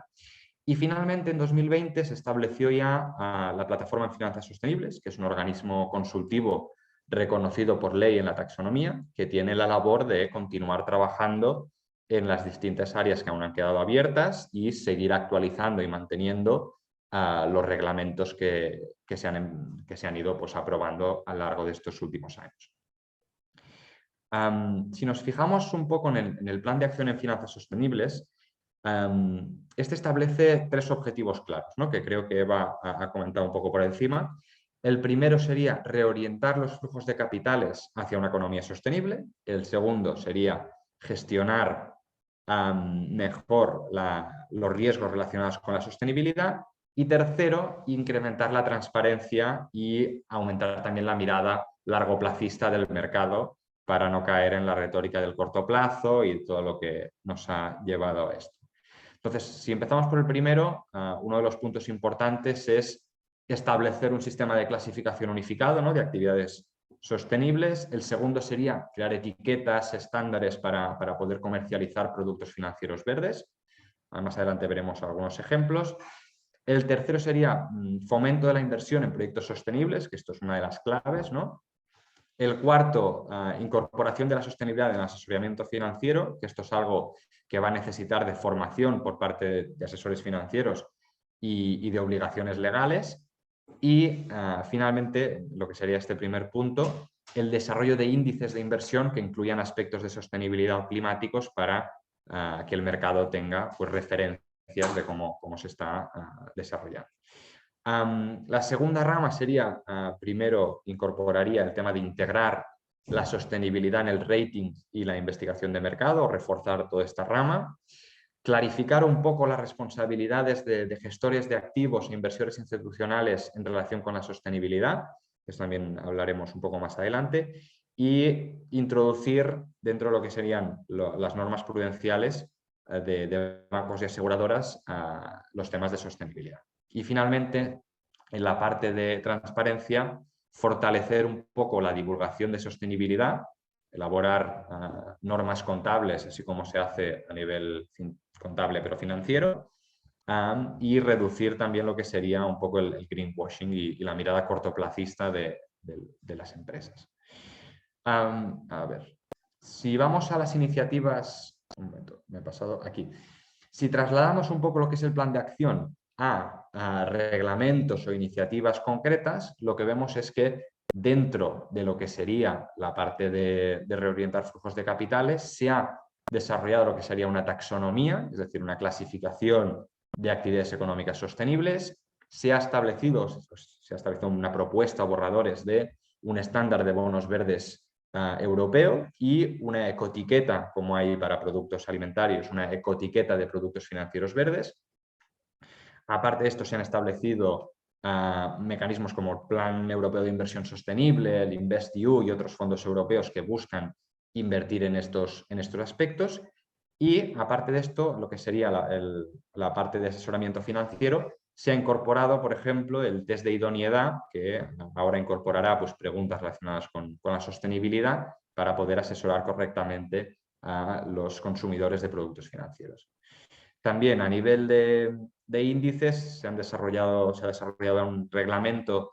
Y finalmente, en 2020, se estableció ya la Plataforma en Finanzas Sostenibles, que es un organismo consultivo reconocido por ley en la taxonomía, que tiene la labor de continuar trabajando en las distintas áreas que aún han quedado abiertas y seguir actualizando y manteniendo los reglamentos que se han ido pues, aprobando a lo largo de estos últimos años. Si nos fijamos un poco en el Plan de Acción en Finanzas Sostenibles, este establece 3 objetivos claros, ¿no? Que creo que Eva ha comentado un poco por encima. El primero sería reorientar los flujos de capitales hacia una economía sostenible. El segundo sería gestionar mejor los riesgos relacionados con la sostenibilidad. Y tercero, incrementar la transparencia y aumentar también la mirada largoplacista del mercado para no caer en la retórica del corto plazo y todo lo que nos ha llevado a esto. Entonces, si empezamos por el primero, uno de los puntos importantes es establecer un sistema de clasificación unificado, ¿no? De actividades sostenibles. El segundo sería crear etiquetas, estándares para poder comercializar productos financieros verdes. Más adelante veremos algunos ejemplos. El tercero sería fomento de la inversión en proyectos sostenibles, que esto es una de las claves, ¿no? El cuarto, incorporación de la sostenibilidad en el asesoramiento financiero, que esto es algo que va a necesitar de formación por parte de asesores financieros y de obligaciones legales. Y finalmente, lo que sería este primer punto, el desarrollo de índices de inversión que incluyan aspectos de sostenibilidad o climáticos para que el mercado tenga pues, referencias de cómo se está desarrollando. La segunda rama sería, primero incorporaría el tema de integrar la sostenibilidad en el rating y la investigación de mercado, reforzar toda esta rama, clarificar un poco las responsabilidades de gestores de activos e inversores institucionales en relación con la sostenibilidad, que también hablaremos un poco más adelante, y introducir dentro de lo que serían las normas prudenciales de bancos y aseguradoras los temas de sostenibilidad. Y finalmente, en la parte de transparencia, fortalecer un poco la divulgación de sostenibilidad, elaborar normas contables, así como se hace a nivel contable pero financiero, y reducir también lo que sería un poco el greenwashing y la mirada cortoplacista de las empresas. A ver, si vamos a las iniciativas... Un momento, me he pasado aquí. Si trasladamos un poco lo que es el plan de acción a reglamentos o iniciativas concretas, lo que vemos es que dentro de lo que sería la parte de reorientar flujos de capitales, se ha desarrollado lo que sería una taxonomía, es decir, una clasificación de actividades económicas sostenibles. Se ha establecido una propuesta o borradores de un estándar de bonos verdes europeo y una ecoetiqueta, como hay para productos alimentarios, una ecoetiqueta de productos financieros verdes. Aparte de esto, se han establecido mecanismos como el Plan Europeo de Inversión Sostenible, el InvestEU y otros fondos europeos que buscan invertir en estos aspectos. Y aparte de esto, lo que sería la parte de asesoramiento financiero, se ha incorporado, por ejemplo, el test de idoneidad, que ahora incorporará pues, preguntas relacionadas con la sostenibilidad para poder asesorar correctamente a los consumidores de productos financieros. También a nivel de índices se ha desarrollado un reglamento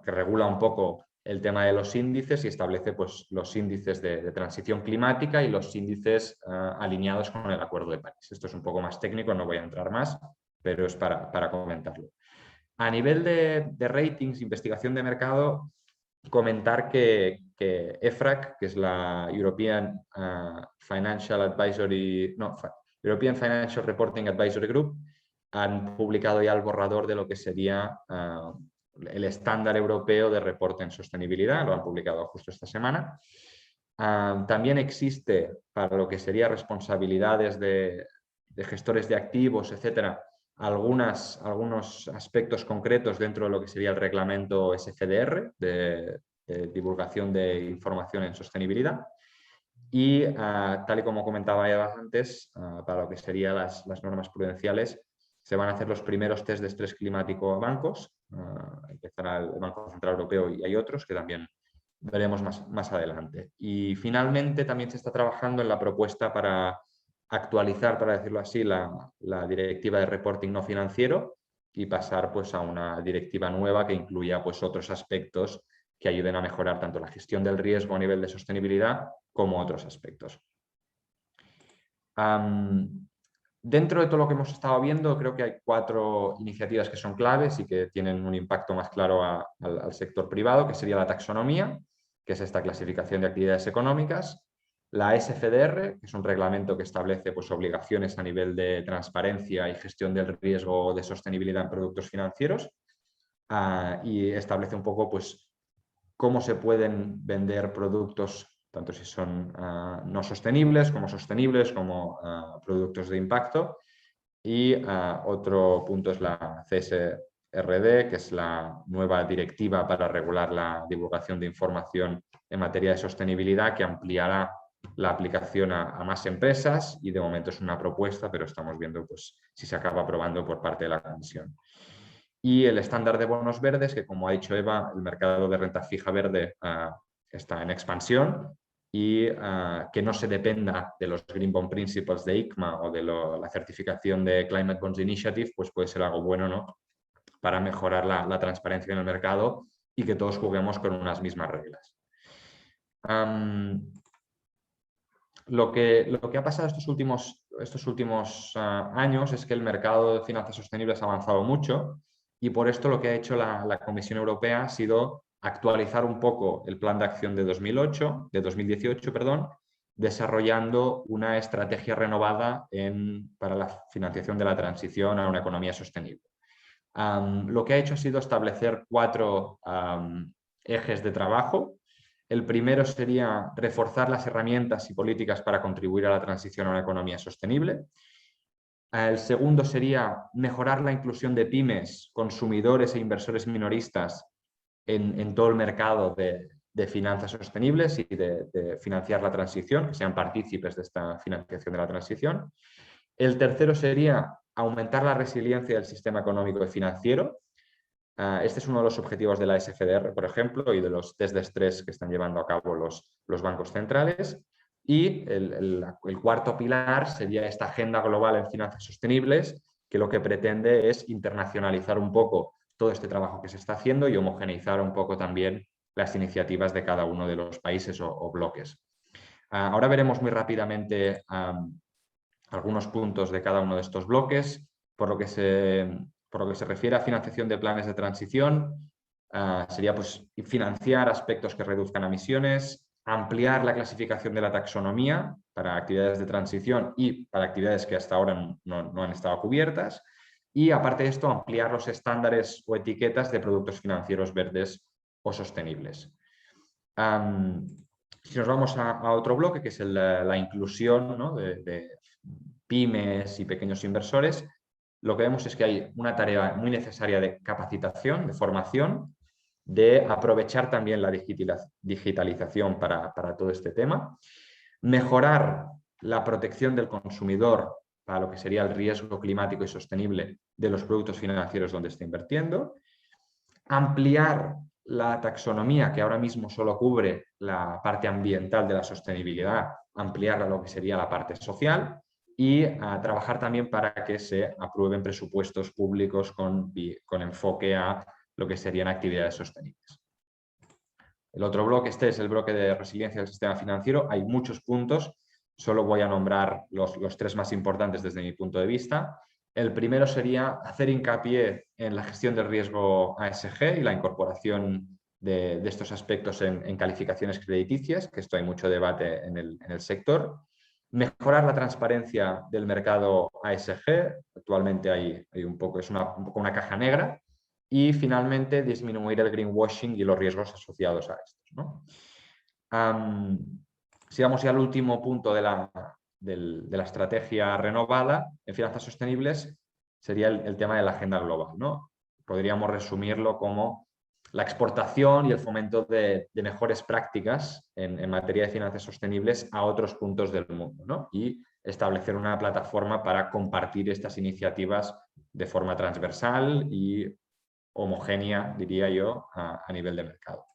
que regula un poco el tema de los índices y establece pues, los índices de transición climática y los índices alineados con el Acuerdo de París. Esto es un poco más técnico, no voy a entrar más, pero es para comentarlo. A nivel de ratings, investigación de mercado, comentar que EFRAG, que es la European Financial Reporting Advisory Group, han publicado ya el borrador de lo que sería el estándar europeo de reporte en sostenibilidad, lo han publicado justo esta semana. También existe para lo que sería responsabilidades de gestores de activos, etcétera, algunos aspectos concretos dentro de lo que sería el reglamento SFDR de divulgación de información en sostenibilidad. Y tal y como comentaba ya antes, para lo que serían las normas prudenciales, se van a hacer los primeros test de estrés climático a bancos. Empezará el Banco Central Europeo y hay otros que también veremos más adelante. Y finalmente también se está trabajando en la propuesta para actualizar, para decirlo así, la directiva de reporting no financiero y pasar pues, a una directiva nueva que incluya pues, otros aspectos que ayuden a mejorar tanto la gestión del riesgo a nivel de sostenibilidad como otros aspectos. Dentro de todo lo que hemos estado viendo, creo que hay 4 iniciativas que son claves y que tienen un impacto más claro al sector privado, que sería la taxonomía, que es esta clasificación de actividades económicas, la SFDR, que es un reglamento que establece pues, obligaciones a nivel de transparencia y gestión del riesgo de sostenibilidad en productos financieros, y establece un poco pues, cómo se pueden vender productos, tanto si son no sostenibles, como productos de impacto. Y otro punto es la CSRD, que es la nueva directiva para regular la divulgación de información en materia de sostenibilidad, que ampliará la aplicación a más empresas y de momento es una propuesta, pero estamos viendo pues, si se acaba aprobando por parte de la Comisión. Y el estándar de bonos verdes, que como ha dicho Eva, el mercado de renta fija verde está en expansión y que no se dependa de los Green Bond Principles de ICMA o de la certificación de Climate Bonds Initiative, pues puede ser algo bueno, ¿no? Para mejorar la transparencia en el mercado y que todos juguemos con unas mismas reglas. Lo que ha pasado estos últimos años es que el mercado de finanzas sostenibles ha avanzado mucho y por esto lo que ha hecho la Comisión Europea ha sido actualizar un poco el plan de acción de 2018, desarrollando una estrategia renovada para la financiación de la transición a una economía sostenible. Lo que ha hecho ha sido establecer 4 ejes de trabajo. El primero sería reforzar las herramientas y políticas para contribuir a la transición a una economía sostenible. El segundo sería mejorar la inclusión de pymes, consumidores e inversores minoristas en todo el mercado de finanzas sostenibles y de financiar la transición, que sean partícipes de esta financiación de la transición. El tercero sería aumentar la resiliencia del sistema económico y financiero. Este es uno de los objetivos de la SFDR, por ejemplo, y de los test de estrés que están llevando a cabo los bancos centrales. Y el cuarto pilar sería esta agenda global en finanzas sostenibles, que lo que pretende es internacionalizar un poco todo este trabajo que se está haciendo y homogeneizar un poco también las iniciativas de cada uno de los países o bloques. Ahora veremos muy rápidamente algunos puntos de cada uno de estos bloques. Por lo que se refiere a financiación de planes de transición, sería pues, financiar aspectos que reduzcan emisiones, ampliar la clasificación de la taxonomía para actividades de transición y para actividades que hasta ahora no han estado cubiertas. Y aparte de esto, ampliar los estándares o etiquetas de productos financieros verdes o sostenibles. Si nos vamos a otro bloque, que es la inclusión, ¿no?, de pymes y pequeños inversores, lo que vemos es que hay una tarea muy necesaria de capacitación, de formación, de aprovechar también la digitalización para todo este tema, mejorar la protección del consumidor para lo que sería el riesgo climático y sostenible de los productos financieros donde está invirtiendo, ampliar la taxonomía, que ahora mismo solo cubre la parte ambiental de la sostenibilidad, ampliarla a lo que sería la parte social, y trabajar también para que se aprueben presupuestos públicos con enfoque a lo que serían actividades sostenibles. El otro bloque, este es el bloque de resiliencia del sistema financiero. Hay muchos puntos, solo voy a nombrar los tres más importantes desde mi punto de vista. El primero sería hacer hincapié en la gestión del riesgo ASG y la incorporación de estos aspectos en calificaciones crediticias, que esto hay mucho debate en el sector. Mejorar la transparencia del mercado ASG, actualmente hay un poco, es un poco una caja negra. Y finalmente disminuir el greenwashing y los riesgos asociados a estos, ¿no? Si vamos ya al último punto de la estrategia renovada en finanzas sostenibles, sería el tema de la agenda global, ¿no? Podríamos resumirlo como la exportación y el fomento de mejores prácticas en materia de finanzas sostenibles a otros puntos del mundo, ¿no? Y establecer una plataforma para compartir estas iniciativas de forma transversal y homogénea, diría yo, a nivel de mercado.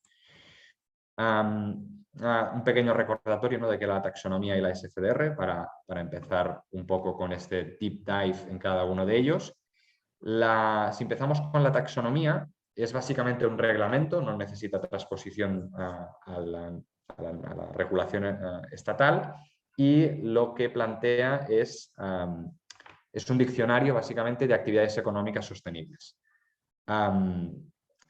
Un pequeño recordatorio, ¿no?, de que la taxonomía y la SFDR, para empezar un poco con este deep dive en cada uno de ellos. Si empezamos con la taxonomía, es básicamente un reglamento, no necesita transposición a la regulación estatal, y lo que plantea es un diccionario básicamente de actividades económicas sostenibles.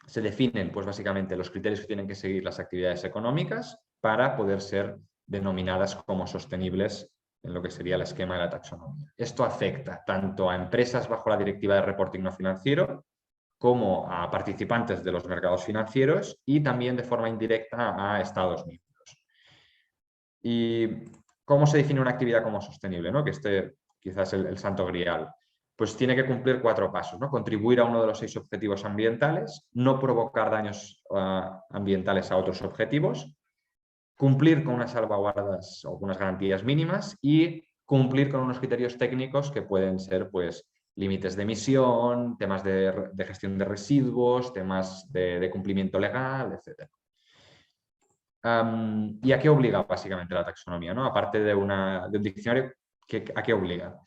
Se definen, pues, básicamente los criterios que tienen que seguir las actividades económicas para poder ser denominadas como sostenibles en lo que sería el esquema de la taxonomía. Esto afecta tanto a empresas bajo la Directiva de Reporting No Financiero como a participantes de los mercados financieros y también de forma indirecta a Estados miembros. ¿Y cómo se define una actividad como sostenible, ¿no?, que este quizás es el santo grial? Pues tiene que cumplir 4 pasos, ¿no? Contribuir a uno de los 6 objetivos ambientales, no provocar daños ambientales a otros objetivos, cumplir con unas salvaguardas o unas garantías mínimas y cumplir con unos criterios técnicos que pueden ser, pues, límites de emisión, temas de gestión de residuos, temas de cumplimiento legal, etc. ¿Y a qué obliga básicamente la taxonomía, ¿no? Aparte de un diccionario, ¿a qué obliga?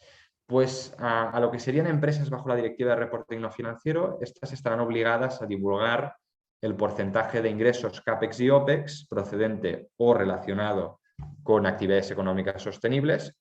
Pues a lo que serían empresas bajo la Directiva de Reporting No Financiero, estas estarán obligadas a divulgar el porcentaje de ingresos CAPEX y OPEX procedente o relacionado con actividades económicas sostenibles.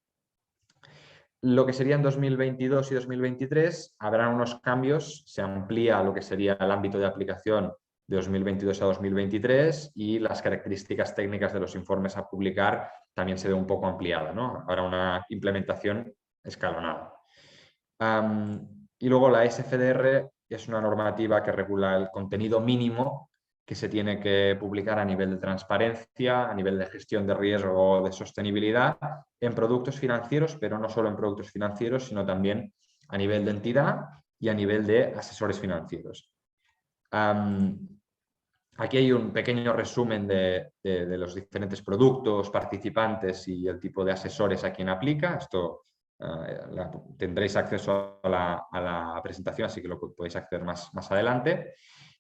Lo que serían 2022 y 2023 habrán unos cambios, se amplía lo que sería el ámbito de aplicación de 2022 a 2023 y las características técnicas de los informes a publicar también se ve un poco ampliada, ¿no? Habrá una implementación escalonada. Y luego la SFDR es una normativa que regula el contenido mínimo que se tiene que publicar a nivel de transparencia, a nivel de gestión de riesgo o de sostenibilidad en productos financieros, pero no solo en productos financieros, sino también a nivel de entidad y a nivel de asesores financieros. Aquí hay un pequeño resumen de los diferentes productos, participantes y el tipo de asesores a quien aplica. Esto tendréis acceso a la presentación, así que lo podéis acceder más adelante.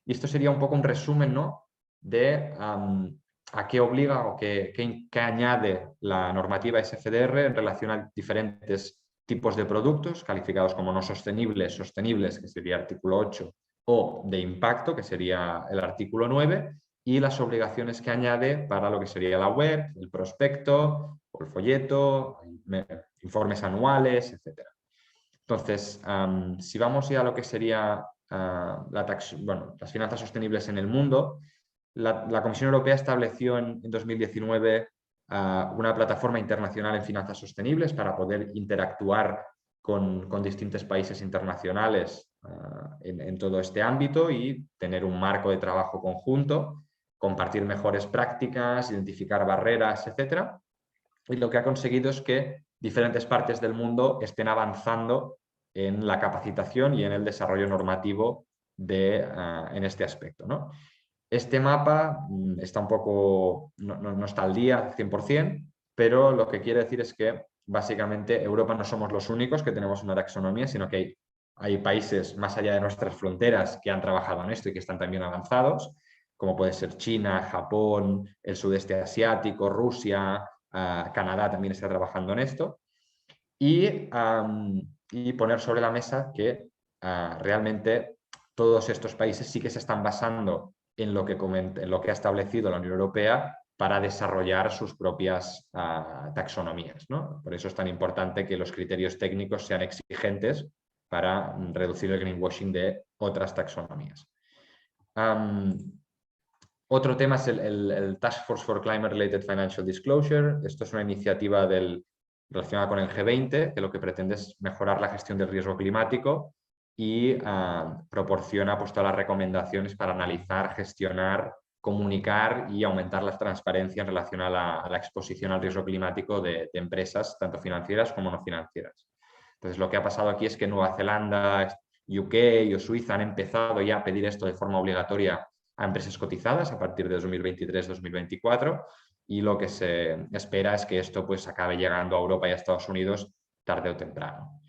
Y esto sería un poco un resumen, ¿no?, de a qué obliga o qué añade la normativa SFDR en relación a diferentes tipos de productos calificados como no sostenibles, sostenibles, que sería el artículo 8, o de impacto, que sería el artículo 9, y las obligaciones que añade para lo que sería la web, el prospecto, o el folleto, informes anuales, etc. Entonces, si vamos ya a lo que sería las finanzas sostenibles en el mundo, la Comisión Europea estableció en 2019 una plataforma internacional en finanzas sostenibles para poder interactuar con distintos países internacionales en todo este ámbito y tener un marco de trabajo conjunto, compartir mejores prácticas, identificar barreras, etc. Y lo que ha conseguido es que diferentes partes del mundo estén avanzando en la capacitación y en el desarrollo normativo en este aspecto, ¿no? Este mapa está un poco, no está al día al 100%, pero lo que quiere decir es que básicamente Europa no somos los únicos que tenemos una taxonomía, sino que hay países más allá de nuestras fronteras que han trabajado en esto y que están también avanzados, como puede ser China, Japón, el sudeste asiático, Rusia, Canadá también está trabajando en esto. Y poner sobre la mesa que realmente todos estos países sí que se están basando en lo que ha establecido la Unión Europea para desarrollar sus propias taxonomías, ¿no? Por eso es tan importante que los criterios técnicos sean exigentes para reducir el greenwashing de otras taxonomías. Otro tema es el Task Force for Climate Related Financial Disclosure. Esto es una iniciativa relacionada con el G20, que lo que pretende es mejorar la gestión del riesgo climático y proporciona pues, todas las recomendaciones para analizar, gestionar, comunicar y aumentar la transparencia en relación a la exposición al riesgo climático de empresas, tanto financieras como no financieras. Entonces, lo que ha pasado aquí es que Nueva Zelanda, UK o Suiza han empezado ya a pedir esto de forma obligatoria a empresas cotizadas a partir de 2023-2024 y lo que se espera es que esto pues, acabe llegando a Europa y a Estados Unidos tarde o temprano.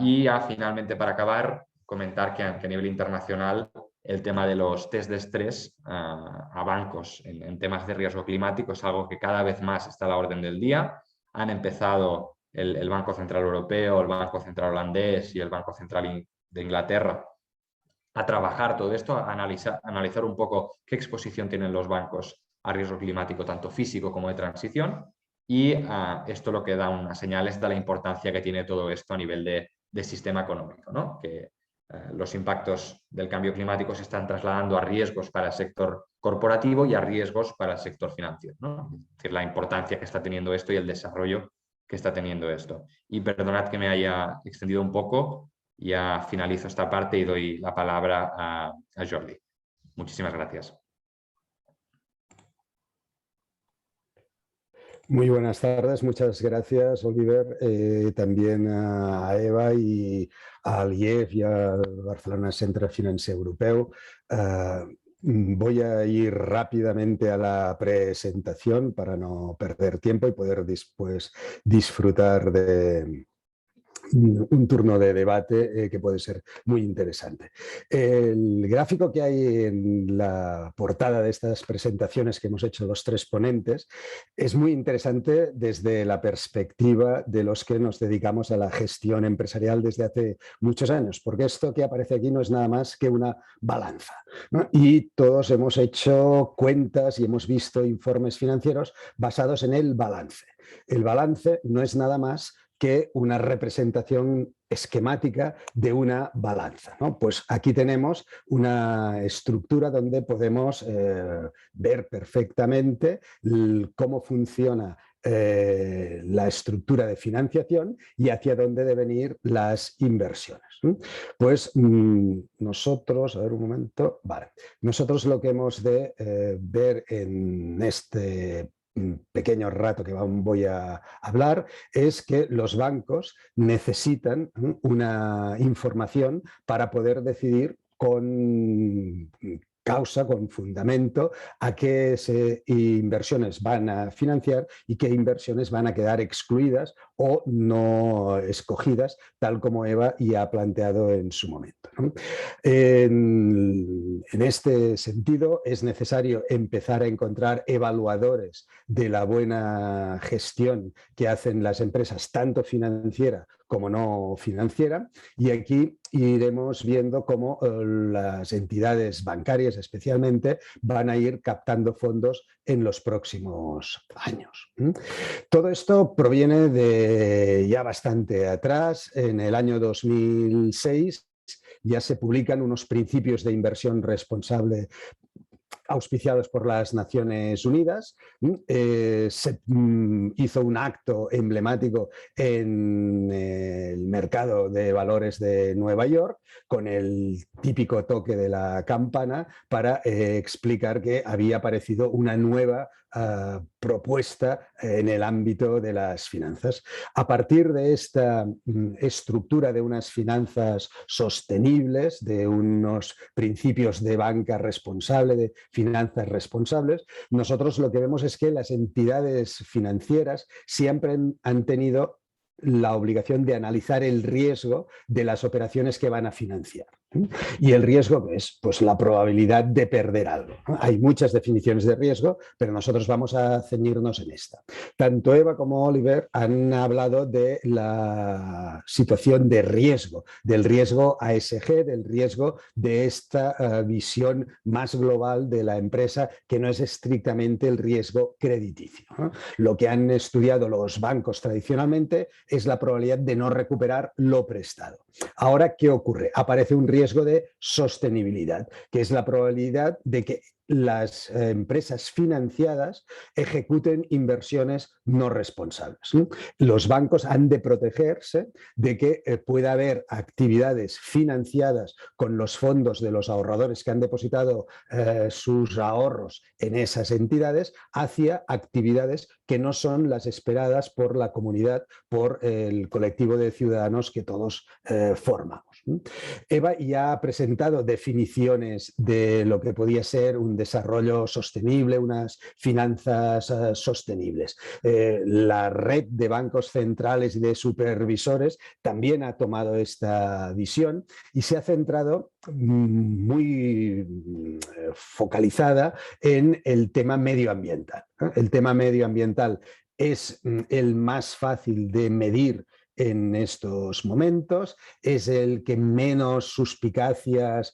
Y ya finalmente, para acabar, comentar que a nivel internacional el tema de los test de estrés a bancos en temas de riesgo climático es algo que cada vez más está a la orden del día. Han empezado el Banco Central Europeo, el Banco Central Holandés y el Banco Central de Inglaterra a trabajar todo esto, a analizar un poco qué exposición tienen los bancos a riesgo climático, tanto físico como de transición. Y esto lo que da una señal es de la importancia que tiene todo esto a nivel de sistema económico, ¿no? Que los impactos del cambio climático se están trasladando a riesgos para el sector corporativo y a riesgos para el sector financiero, ¿no? Es decir, la importancia que está teniendo esto y el desarrollo que está teniendo esto. Y perdonad que me haya extendido un poco, ya finalizo esta parte y doy la palabra a Jordi. Muchísimas gracias. Muy buenas tardes, muchas gracias, Oliver, también a Eva y al IEF y al Barcelona Centre Financer Europeu. Voy a ir rápidamente a la presentación para no perder tiempo y poder después disfrutar de un turno de debate que puede ser muy interesante. El gráfico que hay en la portada de estas presentaciones que hemos hecho los tres ponentes es muy interesante desde la perspectiva de los que nos dedicamos a la gestión empresarial desde hace muchos años, porque esto que aparece aquí no es nada más que una balanza, ¿no? Y todos hemos hecho cuentas y hemos visto informes financieros basados en el balance. El balance no es nada más que una representación esquemática de una balanza, ¿no? Pues aquí tenemos una estructura donde podemos ver perfectamente cómo funciona la estructura de financiación y hacia dónde deben ir las inversiones. Pues nosotros, a ver un momento, vale, nosotros lo que hemos de ver en este pequeño rato que voy a hablar es que los bancos necesitan una información para poder decidir con causa, con fundamento, a qué inversiones van a financiar y qué inversiones van a quedar excluidas o no escogidas, tal como Eva ya ha planteado en su momento, ¿no? En este sentido, es necesario empezar a encontrar evaluadores de la buena gestión que hacen las empresas, tanto financiera como no financiera, y aquí iremos viendo cómo las entidades bancarias especialmente van a ir captando fondos en los próximos años. Todo esto proviene de ya bastante atrás. En el año 2006 ya se publican unos principios de inversión responsable auspiciados por las Naciones Unidas. Se hizo un acto emblemático en el mercado de valores de Nueva York con el típico toque de la campana para explicar que había aparecido una nueva propuesta en el ámbito de las finanzas. A partir de esta estructura de unas finanzas sostenibles, de unos principios de banca responsable, de finanzas responsables, nosotros lo que vemos es que las entidades financieras siempre han tenido la obligación de analizar el riesgo de las operaciones que van a financiar. Y el riesgo es pues, la probabilidad de perder algo. Hay muchas definiciones de riesgo, pero nosotros vamos a ceñirnos en esta. Tanto Eva como Oliver han hablado de la situación de riesgo, del riesgo ASG, del riesgo de esta visión más global de la empresa, que no es estrictamente el riesgo crediticio. Lo que han estudiado los bancos tradicionalmente es la probabilidad de no recuperar lo prestado. Ahora, ¿qué ocurre? Aparece un riesgo de sostenibilidad, que es la probabilidad de que las empresas financiadas ejecuten inversiones no responsables. Los bancos han de protegerse de que pueda haber actividades financiadas con los fondos de los ahorradores que han depositado sus ahorros en esas entidades hacia actividades que no son las esperadas por la comunidad, por el colectivo de ciudadanos que todos formamos. Eva ya ha presentado definiciones de lo que podía ser un desarrollo sostenible, unas finanzas sostenibles. La red de bancos centrales y de supervisores también ha tomado esta visión y se ha centrado muy focalizada en el tema medioambiental. El tema medioambiental es el más fácil de medir en estos momentos, es el que menos suspicacias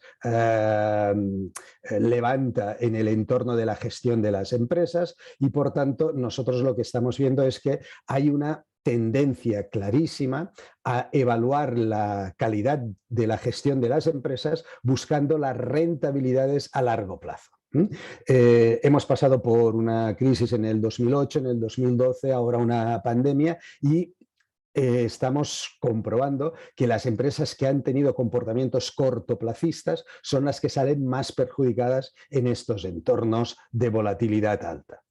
levanta en el entorno de la gestión de las empresas y, por tanto, nosotros lo que estamos viendo es que hay una tendencia clarísima a evaluar la calidad de la gestión de las empresas buscando las rentabilidades a largo plazo. Hemos pasado por una crisis en el 2008, en el 2012, ahora una pandemia y estamos comprobando que las empresas que han tenido comportamientos cortoplacistas son las que salen más perjudicadas en estos entornos de volatilidad alta.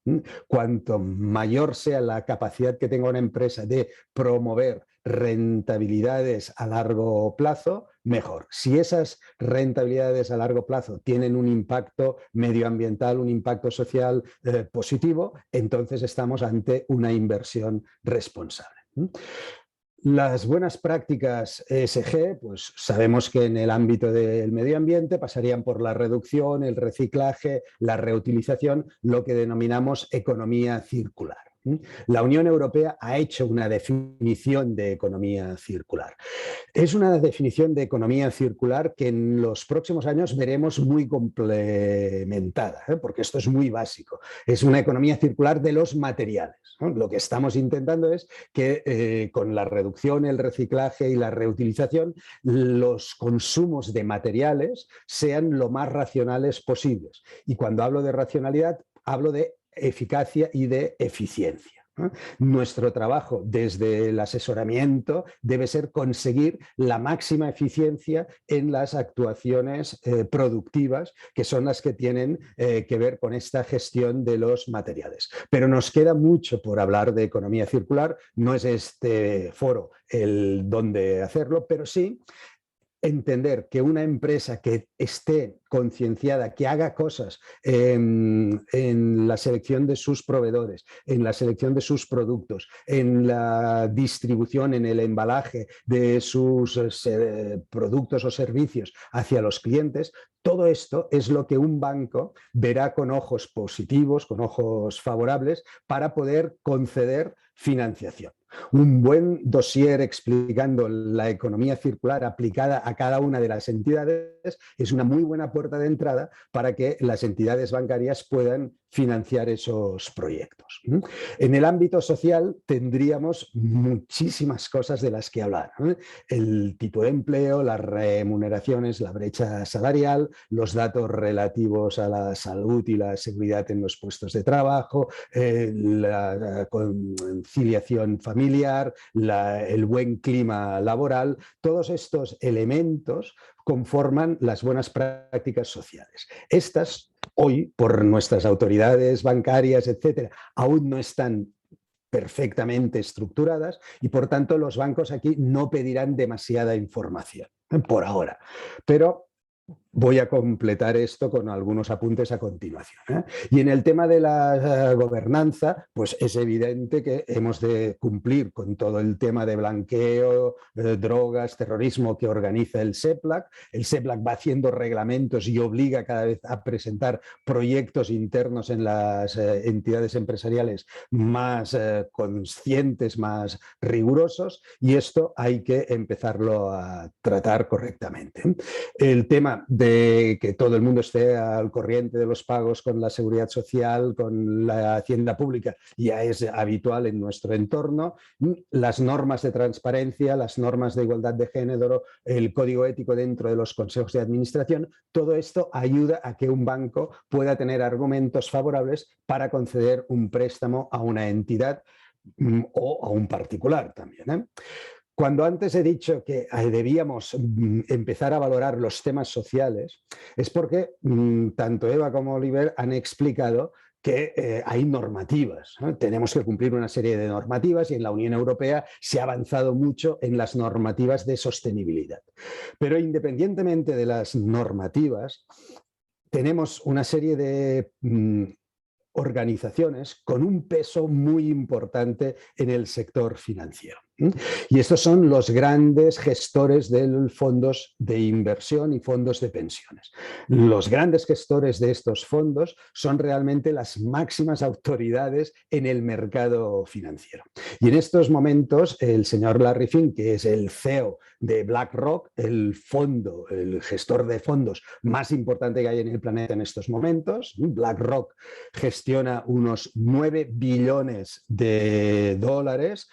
Cuanto mayor sea la capacidad que tenga una empresa de promover rentabilidades a largo plazo, mejor. Si esas rentabilidades a largo plazo tienen un impacto medioambiental, un impacto social positivo, entonces estamos ante una inversión responsable. Las buenas prácticas ESG, pues sabemos que en el ámbito del medio ambiente pasarían por la reducción, el reciclaje, la reutilización, lo que denominamos economía circular. La Unión Europea ha hecho una definición de economía circular. Es una definición de economía circular que en los próximos años veremos muy complementada, porque esto es muy básico. Es una economía circular de los materiales. Lo que estamos intentando es que con la reducción, el reciclaje y la reutilización, los consumos de materiales sean lo más racionales posibles. Y cuando hablo de racionalidad, hablo de eficacia y de eficiencia. Nuestro trabajo desde el asesoramiento debe ser conseguir la máxima eficiencia en las actuaciones productivas, que son las que tienen que ver con esta gestión de los materiales. Pero nos queda mucho por hablar de economía circular, no es este foro el donde hacerlo, pero sí entender que una empresa que esté concienciada, que haga cosas en la selección de sus proveedores, en la selección de sus productos, en la distribución, en el embalaje de sus productos o servicios hacia los clientes, todo esto es lo que un banco verá con ojos positivos, con ojos favorables, para poder conceder financiación. Un buen dossier explicando la economía circular aplicada a cada una de las entidades es una muy buena puerta de entrada para que las entidades bancarias puedan financiar esos proyectos. En el ámbito social tendríamos muchísimas cosas de las que hablar. El tipo de empleo, las remuneraciones, la brecha salarial, los datos relativos a la salud y la seguridad en los puestos de trabajo, la conciliación familiar, el buen clima laboral. Todos estos elementos conforman las buenas prácticas sociales. Estas, hoy, por nuestras autoridades bancarias, etcétera, aún no están perfectamente estructuradas y, por tanto, los bancos aquí no pedirán demasiada información, por ahora. Pero voy a completar esto con algunos apuntes a continuación. Y en el tema de la gobernanza, pues es evidente que hemos de cumplir con todo el tema de blanqueo, drogas, terrorismo que organiza el SEPLAC. El SEPLAC va haciendo reglamentos y obliga cada vez a presentar proyectos internos en las entidades empresariales más conscientes, más rigurosos, y esto hay que empezarlo a tratar correctamente. El tema de que todo el mundo esté al corriente de los pagos con la seguridad social, con la hacienda pública, ya es habitual en nuestro entorno. Las normas de transparencia, las normas de igualdad de género, el código ético dentro de los consejos de administración, todo esto ayuda a que un banco pueda tener argumentos favorables para conceder un préstamo a una entidad o a un particular también. Cuando antes he dicho que debíamos empezar a valorar los temas sociales, es porque tanto Eva como Oliver han explicado que hay normativas, ¿no? Tenemos que cumplir una serie de normativas y en la Unión Europea se ha avanzado mucho en las normativas de sostenibilidad. Pero independientemente de las normativas, tenemos una serie de organizaciones con un peso muy importante en el sector financiero. Y estos son los grandes gestores de fondos de inversión y fondos de pensiones. Los grandes gestores de estos fondos son realmente las máximas autoridades en el mercado financiero. Y en estos momentos el señor Larry Fink, que es el CEO de BlackRock, el gestor de fondos más importante que hay en el planeta en estos momentos, BlackRock gestiona unos 9 billones de dólares,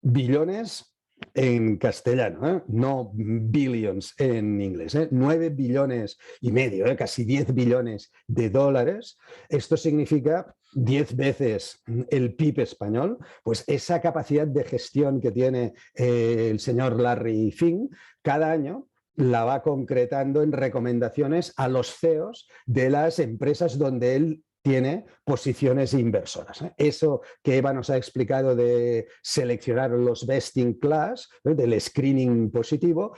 billones en castellano, no billions en inglés, 9 billones y medio, casi 10 billones de dólares. Esto significa 10 veces el PIB español. Pues esa capacidad de gestión que tiene el señor Larry Fink cada año la va concretando en recomendaciones a los CEOs de las empresas donde él tiene posiciones inversoras. Eso que Eva nos ha explicado de seleccionar los best in class, del screening positivo,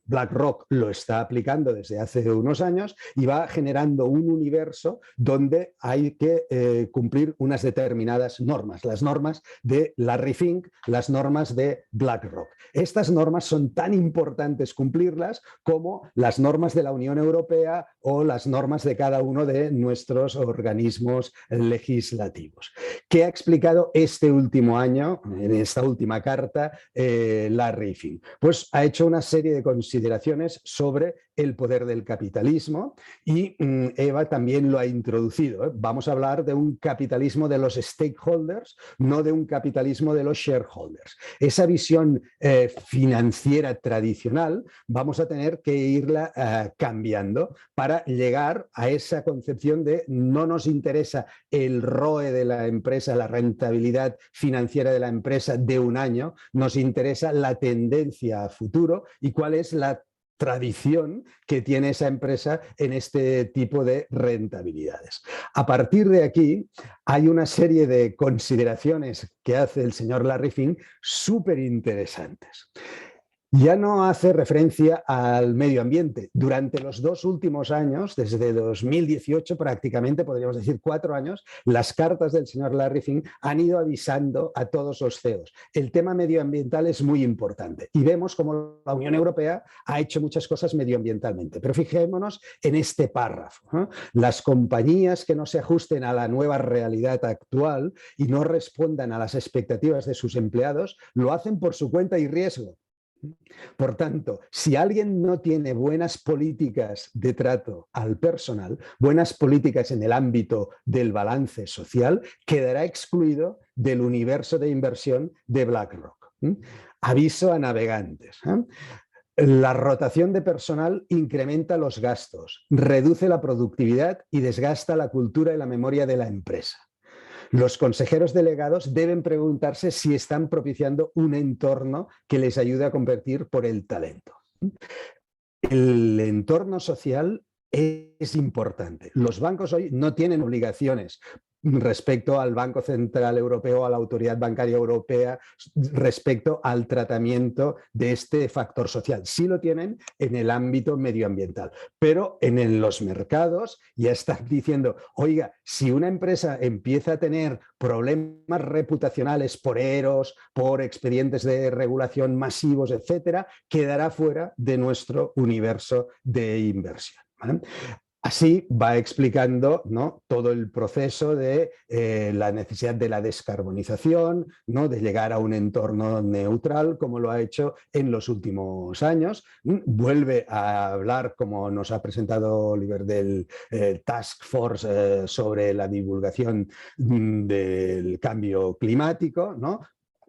BlackRock lo está aplicando desde hace unos años y va generando un universo donde hay que cumplir unas determinadas normas, las normas de Larry Fink, las normas de BlackRock. Estas normas son tan importantes cumplirlas como las normas de la Unión Europea o las normas de cada uno de nuestros organismos legislativos. ¿Qué ha explicado este último año, en esta última carta, Larry Fink? Pues ha hecho una serie de consideraciones sobre el poder del capitalismo y Eva también lo ha introducido. Vamos a hablar de un capitalismo de los stakeholders, no de un capitalismo de los shareholders. Esa visión financiera tradicional vamos a tener que irla cambiando para llegar a esa concepción de no nos interesa el ROE de la empresa, la rentabilidad financiera de la empresa de un año, nos interesa la tendencia a futuro y cuál es la tradición que tiene esa empresa en este tipo de rentabilidades. A partir de aquí hay una serie de consideraciones que hace el señor Larry Fink súper interesantes. Ya no hace referencia al medio ambiente. Durante los 2 últimos años, desde 2018 prácticamente, podríamos decir 4 años, las cartas del señor Larry Fink han ido avisando a todos los CEOs. El tema medioambiental es muy importante y vemos cómo la Unión Europea ha hecho muchas cosas medioambientalmente. Pero fijémonos en este párrafo, ¿no? Las compañías que no se ajusten a la nueva realidad actual y no respondan a las expectativas de sus empleados, lo hacen por su cuenta y riesgo. Por tanto, si alguien no tiene buenas políticas de trato al personal, buenas políticas en el ámbito del balance social, quedará excluido del universo de inversión de BlackRock. Aviso a navegantes. La rotación de personal incrementa los gastos, reduce la productividad y desgasta la cultura y la memoria de la empresa. Los consejeros delegados deben preguntarse si están propiciando un entorno que les ayude a competir por el talento. El entorno social es importante. Los bancos hoy no tienen obligaciones respecto al Banco Central Europeo, a la Autoridad Bancaria Europea, respecto al tratamiento de este factor social. Sí lo tienen en el ámbito medioambiental, pero en los mercados ya están diciendo, oiga, si una empresa empieza a tener problemas reputacionales por EROS, por expedientes de regulación masivos, etcétera, quedará fuera de nuestro universo de inversión, ¿vale? Así va explicando, ¿no?, todo el proceso de la necesidad de la descarbonización, ¿no?, de llegar a un entorno neutral, como lo ha hecho en los últimos años. Vuelve a hablar, como nos ha presentado Oliver, del Task Force sobre la divulgación del cambio climático, ¿no?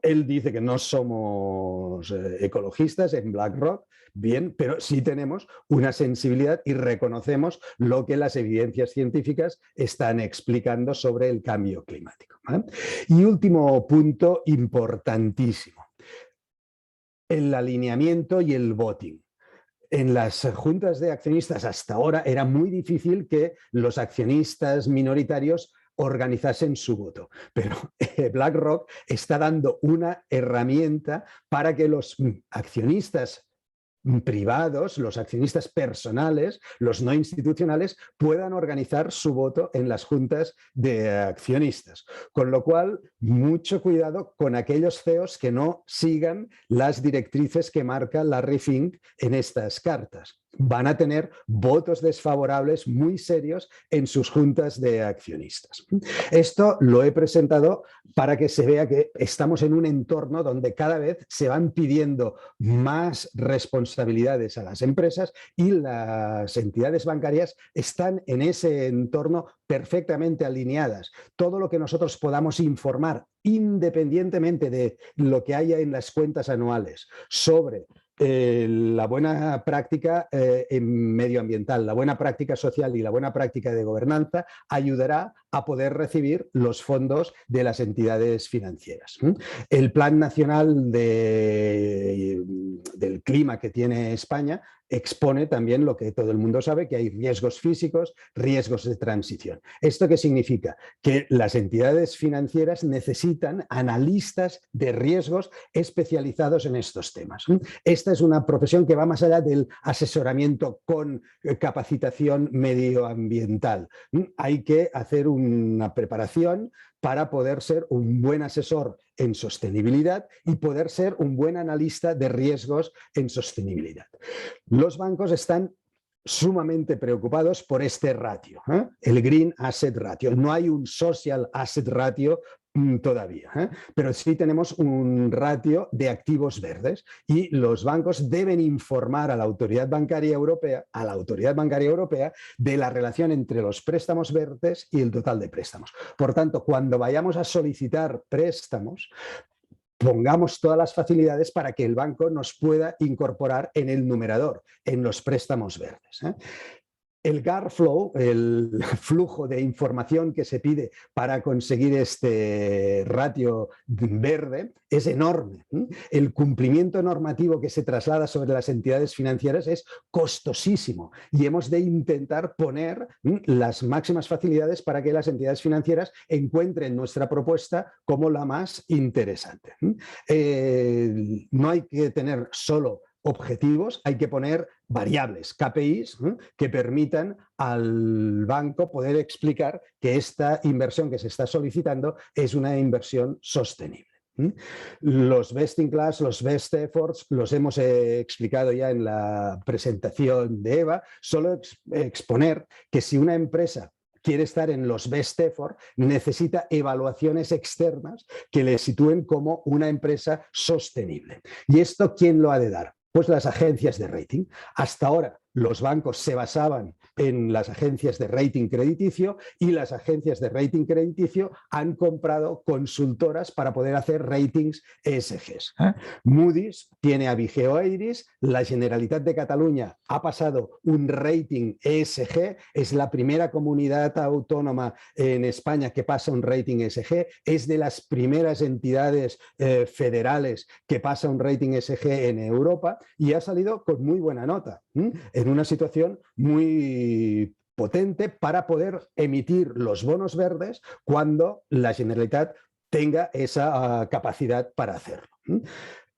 Él dice que no somos ecologistas en BlackRock, bien, pero sí tenemos una sensibilidad y reconocemos lo que las evidencias científicas están explicando sobre el cambio climático, ¿vale? Y último punto importantísimo, el alineamiento y el voting. En las juntas de accionistas hasta ahora era muy difícil que los accionistas minoritarios organizasen su voto, pero BlackRock está dando una herramienta para que los accionistas privados, los accionistas personales, los no institucionales, puedan organizar su voto en las juntas de accionistas. Con lo cual, mucho cuidado con aquellos CEOs que no sigan las directrices que marca Larry Fink en estas cartas. Van a tener votos desfavorables muy serios en sus juntas de accionistas. Esto lo he presentado para que se vea que estamos en un entorno donde cada vez se van pidiendo más responsabilidades a las empresas y las entidades bancarias están en ese entorno perfectamente alineadas. Todo lo que nosotros podamos informar, independientemente de lo que haya en las cuentas anuales, sobre la buena práctica medioambiental, la buena práctica social y la buena práctica de gobernanza ayudará a poder recibir los fondos de las entidades financieras. El Plan Nacional del Clima que tiene España expone también lo que todo el mundo sabe, que hay riesgos físicos, riesgos de transición. ¿Esto qué significa? Que las entidades financieras necesitan analistas de riesgos especializados en estos temas. Esta es una profesión que va más allá del asesoramiento con capacitación medioambiental. Hay que hacer una preparación para poder ser un buen asesor en sostenibilidad y poder ser un buen analista de riesgos en sostenibilidad. Los bancos están sumamente preocupados por este ratio, el Green Asset Ratio. No hay un Social Asset Ratio todavía, pero sí tenemos un ratio de activos verdes y los bancos deben informar a la Autoridad Bancaria Europea, de la relación entre los préstamos verdes y el total de préstamos. Por tanto, cuando vayamos a solicitar préstamos, pongamos todas las facilidades para que el banco nos pueda incorporar en el numerador, en los préstamos verdes. El GAR Flow, el flujo de información que se pide para conseguir este ratio verde, es enorme. El cumplimiento normativo que se traslada sobre las entidades financieras es costosísimo y hemos de intentar poner las máximas facilidades para que las entidades financieras encuentren nuestra propuesta como la más interesante. No hay que tener solo objetivos, hay que poner variables, KPIs, que permitan al banco poder explicar que esta inversión que se está solicitando es una inversión sostenible. Los best in class, los best efforts, los hemos explicado ya en la presentación de Eva. Solo exponer que si una empresa quiere estar en los best effort, necesita evaluaciones externas que le sitúen como una empresa sostenible. ¿Y esto quién lo ha de dar? Pues las agencias de rating. Hasta ahora los bancos se basaban en las agencias de rating crediticio y las agencias de rating crediticio han comprado consultoras para poder hacer ratings ESGs. Moody's tiene a Vigeo Eiris, la Generalitat de Cataluña ha pasado un rating ESG, es la primera comunidad autónoma en España que pasa un rating ESG, es de las primeras entidades federales que pasa un rating ESG en Europa y ha salido con muy buena nota, en una situación muy potente para poder emitir los bonos verdes cuando la Generalitat tenga esa capacidad para hacerlo.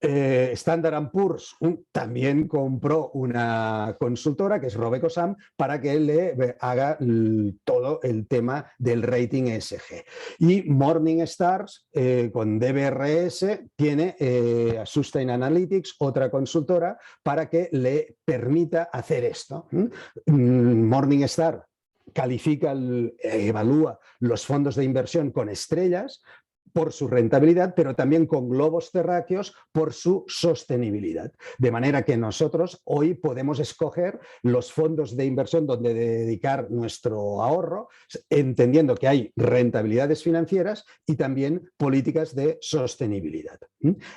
Standard & Poor's también compró una consultora que es Robecosam para que le haga todo el tema del rating ESG. Y Morningstar con DBRS tiene a Sustain Analytics, otra consultora, para que le permita hacer esto. Morningstar califica, evalúa los fondos de inversión con estrellas por su rentabilidad, pero también con globos terráqueos por su sostenibilidad. De manera que nosotros hoy podemos escoger los fondos de inversión donde dedicar nuestro ahorro, entendiendo que hay rentabilidades financieras y también políticas de sostenibilidad.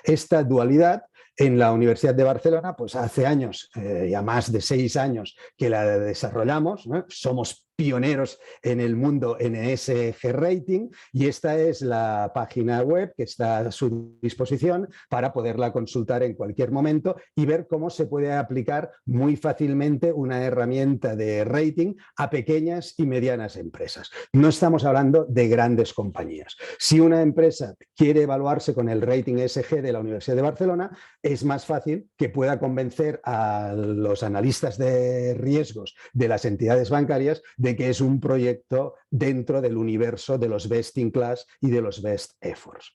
Esta dualidad en la Universidad de Barcelona, pues hace años, ya más de 6 años que la desarrollamos, ¿no? Somos pioneros en el mundo en ESG Rating y esta es la página web que está a su disposición para poderla consultar en cualquier momento y ver cómo se puede aplicar muy fácilmente una herramienta de rating a pequeñas y medianas empresas. No estamos hablando de grandes compañías. Si una empresa quiere evaluarse con el rating ESG de la Universidad de Barcelona, es más fácil que pueda convencer a los analistas de riesgos de las entidades bancarias de que es un proyecto dentro del universo de los best in class y de los best efforts.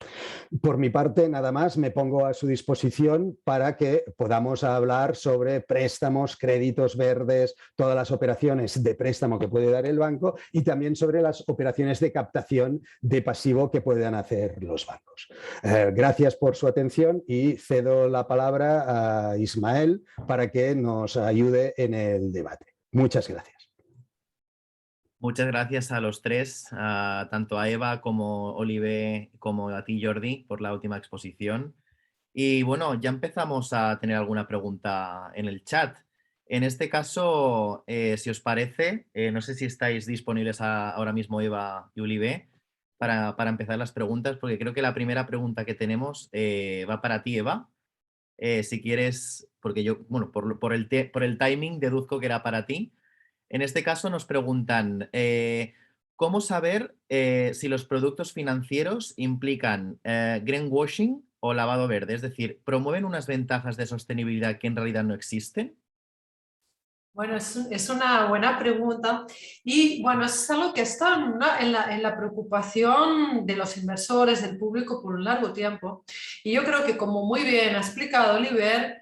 Por mi parte, nada más, me pongo a su disposición para que podamos hablar sobre préstamos, créditos verdes, todas las operaciones de préstamo que puede dar el banco y también sobre las operaciones de captación de pasivo que puedan hacer los bancos. Gracias por su atención y cedo la palabra a Ismael para que nos ayude en el debate. Muchas gracias. Muchas gracias a los tres, tanto a Eva como Oliver, como a ti, Jordi, por la última exposición. Y bueno, ya empezamos a tener alguna pregunta en el chat. En este caso, si os parece, no sé si estáis disponibles ahora mismo, Eva y Oliver, para empezar las preguntas, porque creo que la primera pregunta que tenemos va para ti, Eva. Si quieres, porque yo, bueno, por el timing deduzco que era para ti. En este caso nos preguntan, ¿cómo saber si los productos financieros implican greenwashing o lavado verde? Es decir, ¿promueven unas ventajas de sostenibilidad que en realidad no existen? Bueno, es una buena pregunta y bueno, es algo que está en la preocupación de los inversores, del público por un largo tiempo. Y yo creo que, como muy bien ha explicado Oliver,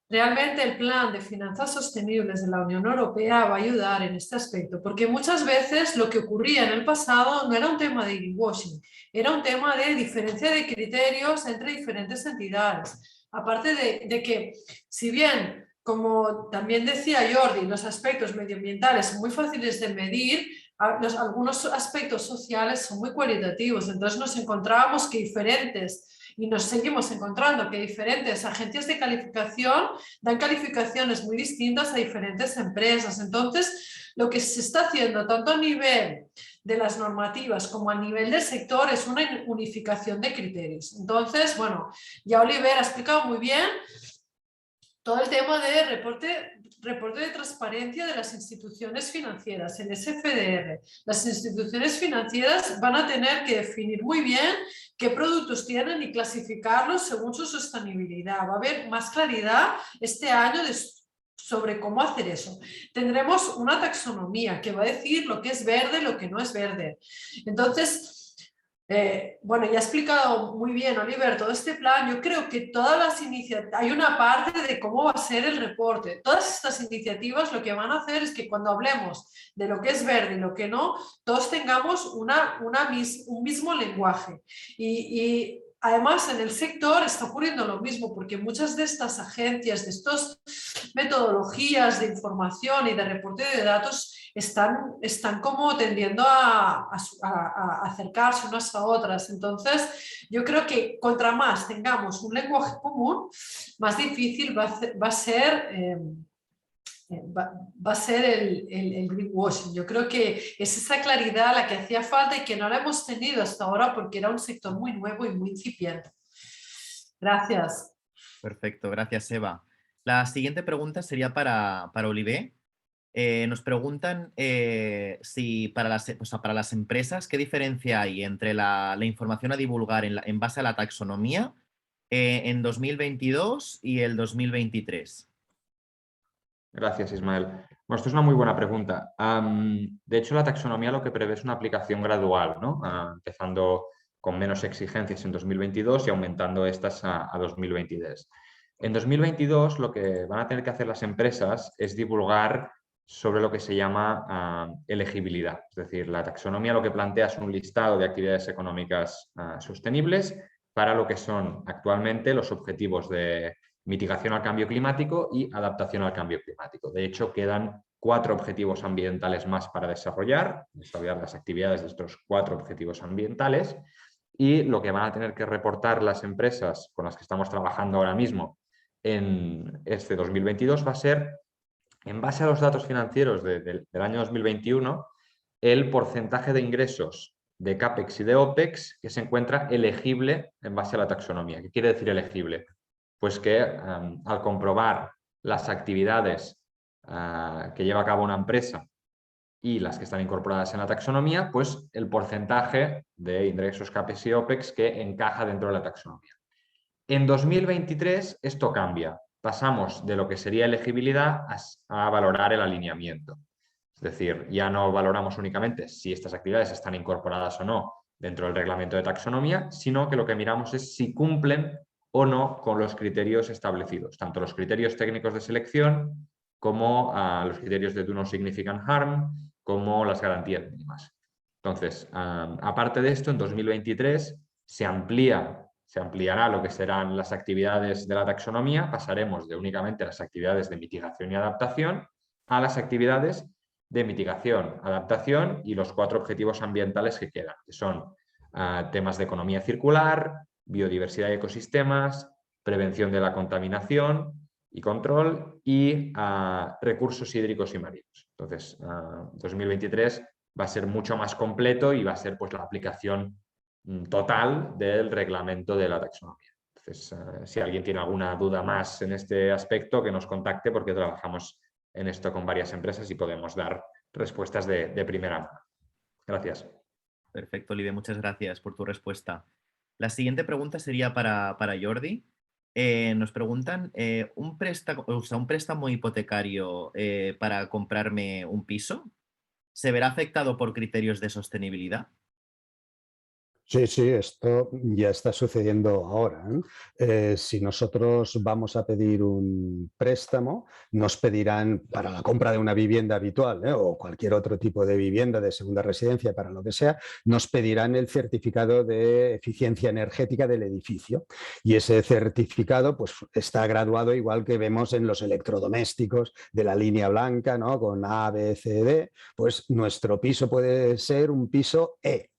realmente el plan de finanzas sostenibles de la Unión Europea va a ayudar en este aspecto, porque muchas veces lo que ocurría en el pasado no era un tema de greenwashing, era un tema de diferencia de criterios entre diferentes entidades. Aparte de que, si bien, como también decía Jordi, los aspectos medioambientales son muy fáciles de medir, algunos aspectos sociales son muy cualitativos, entonces nos encontrábamos que diferentes, y nos seguimos encontrando que diferentes agencias de calificación dan calificaciones muy distintas a diferentes empresas. Entonces, lo que se está haciendo tanto a nivel de las normativas como a nivel del sector es una unificación de criterios. Entonces, bueno, ya Oliver ha explicado muy bien todo el tema de reporte de transparencia de las instituciones financieras, el SFDR. Las instituciones financieras van a tener que definir muy bien qué productos tienen y clasificarlos según su sostenibilidad. Va a haber más claridad este año sobre cómo hacer eso. Tendremos una taxonomía que va a decir lo que es verde y lo que no es verde. Entonces, Bueno, ya ha explicado muy bien, Oliver, todo este plan. Yo creo que todas las iniciativas, hay una parte de cómo va a ser el reporte. Todas estas iniciativas lo que van a hacer es que cuando hablemos de lo que es verde y lo que no, todos tengamos un mismo lenguaje. Y además en el sector está ocurriendo lo mismo, porque muchas de estas agencias, de estas metodologías de información y de reporte de datos están como tendiendo a acercarse unas a otras. Entonces, yo creo que contra más tengamos un lenguaje común, más difícil va a ser el greenwashing. Yo creo que es esa claridad la que hacía falta y que no la hemos tenido hasta ahora porque era un sector muy nuevo y muy incipiente. Gracias. Perfecto, gracias, Eva. La siguiente pregunta sería para Oliver. Nos preguntan si para las empresas, ¿qué diferencia hay entre la información a divulgar en base a la taxonomía en 2022 y el 2023? Gracias, Ismael. Bueno, esto es una muy buena pregunta. De hecho, la taxonomía lo que prevé es una aplicación gradual, ¿no? Empezando con menos exigencias en 2022 y aumentando estas a 2023. En 2022 lo que van a tener que hacer las empresas es divulgar sobre lo que se llama elegibilidad. Es decir, la taxonomía lo que plantea es un listado de actividades económicas sostenibles para lo que son actualmente los objetivos de mitigación al cambio climático y adaptación al cambio climático. De hecho, quedan 4 objetivos ambientales más para desarrollar las actividades de estos 4 objetivos ambientales, y lo que van a tener que reportar las empresas con las que estamos trabajando ahora mismo en este 2022 va a ser, en base a los datos financieros del año 2021, el porcentaje de ingresos de CAPEX y de OPEX que se encuentra elegible en base a la taxonomía. ¿Qué quiere decir elegible? Pues que al comprobar las actividades que lleva a cabo una empresa y las que están incorporadas en la taxonomía, pues el porcentaje de ingresos CAPEX y OPEX que encaja dentro de la taxonomía. En 2023 esto cambia. Pasamos de lo que sería elegibilidad a valorar el alineamiento. Es decir, ya no valoramos únicamente si estas actividades están incorporadas o no dentro del reglamento de taxonomía, sino que lo que miramos es si cumplen o no con los criterios establecidos, tanto los criterios técnicos de selección como los criterios de Do No Significant Harm, como las garantías mínimas. Entonces, aparte de esto, en 2023 se ampliará lo que serán las actividades de la taxonomía, pasaremos de únicamente las actividades de mitigación y adaptación a las actividades de mitigación, adaptación y los 4 objetivos ambientales que quedan, que son temas de economía circular, biodiversidad y ecosistemas, prevención de la contaminación y control y recursos hídricos y marinos. Entonces, 2023 va a ser mucho más completo y va a ser pues, la aplicación total del reglamento de la taxonomía. Entonces, si alguien tiene alguna duda más en este aspecto, que nos contacte porque trabajamos en esto con varias empresas y podemos dar respuestas de primera mano. Gracias. Perfecto, Oliver, muchas gracias por tu respuesta. La siguiente pregunta sería para Jordi. Nos preguntan, ¿un préstamo hipotecario para comprarme un piso se verá afectado por criterios de sostenibilidad? Sí, sí, esto ya está sucediendo ahora, ¿eh? Si nosotros vamos a pedir un préstamo, nos pedirán para la compra de una vivienda habitual, o cualquier otro tipo de vivienda de segunda residencia, para lo que sea, nos pedirán el certificado de eficiencia energética del edificio. Y ese certificado pues, está graduado igual que vemos en los electrodomésticos de la línea blanca, ¿no? Con A, B, C, D. Pues nuestro piso puede ser un piso E.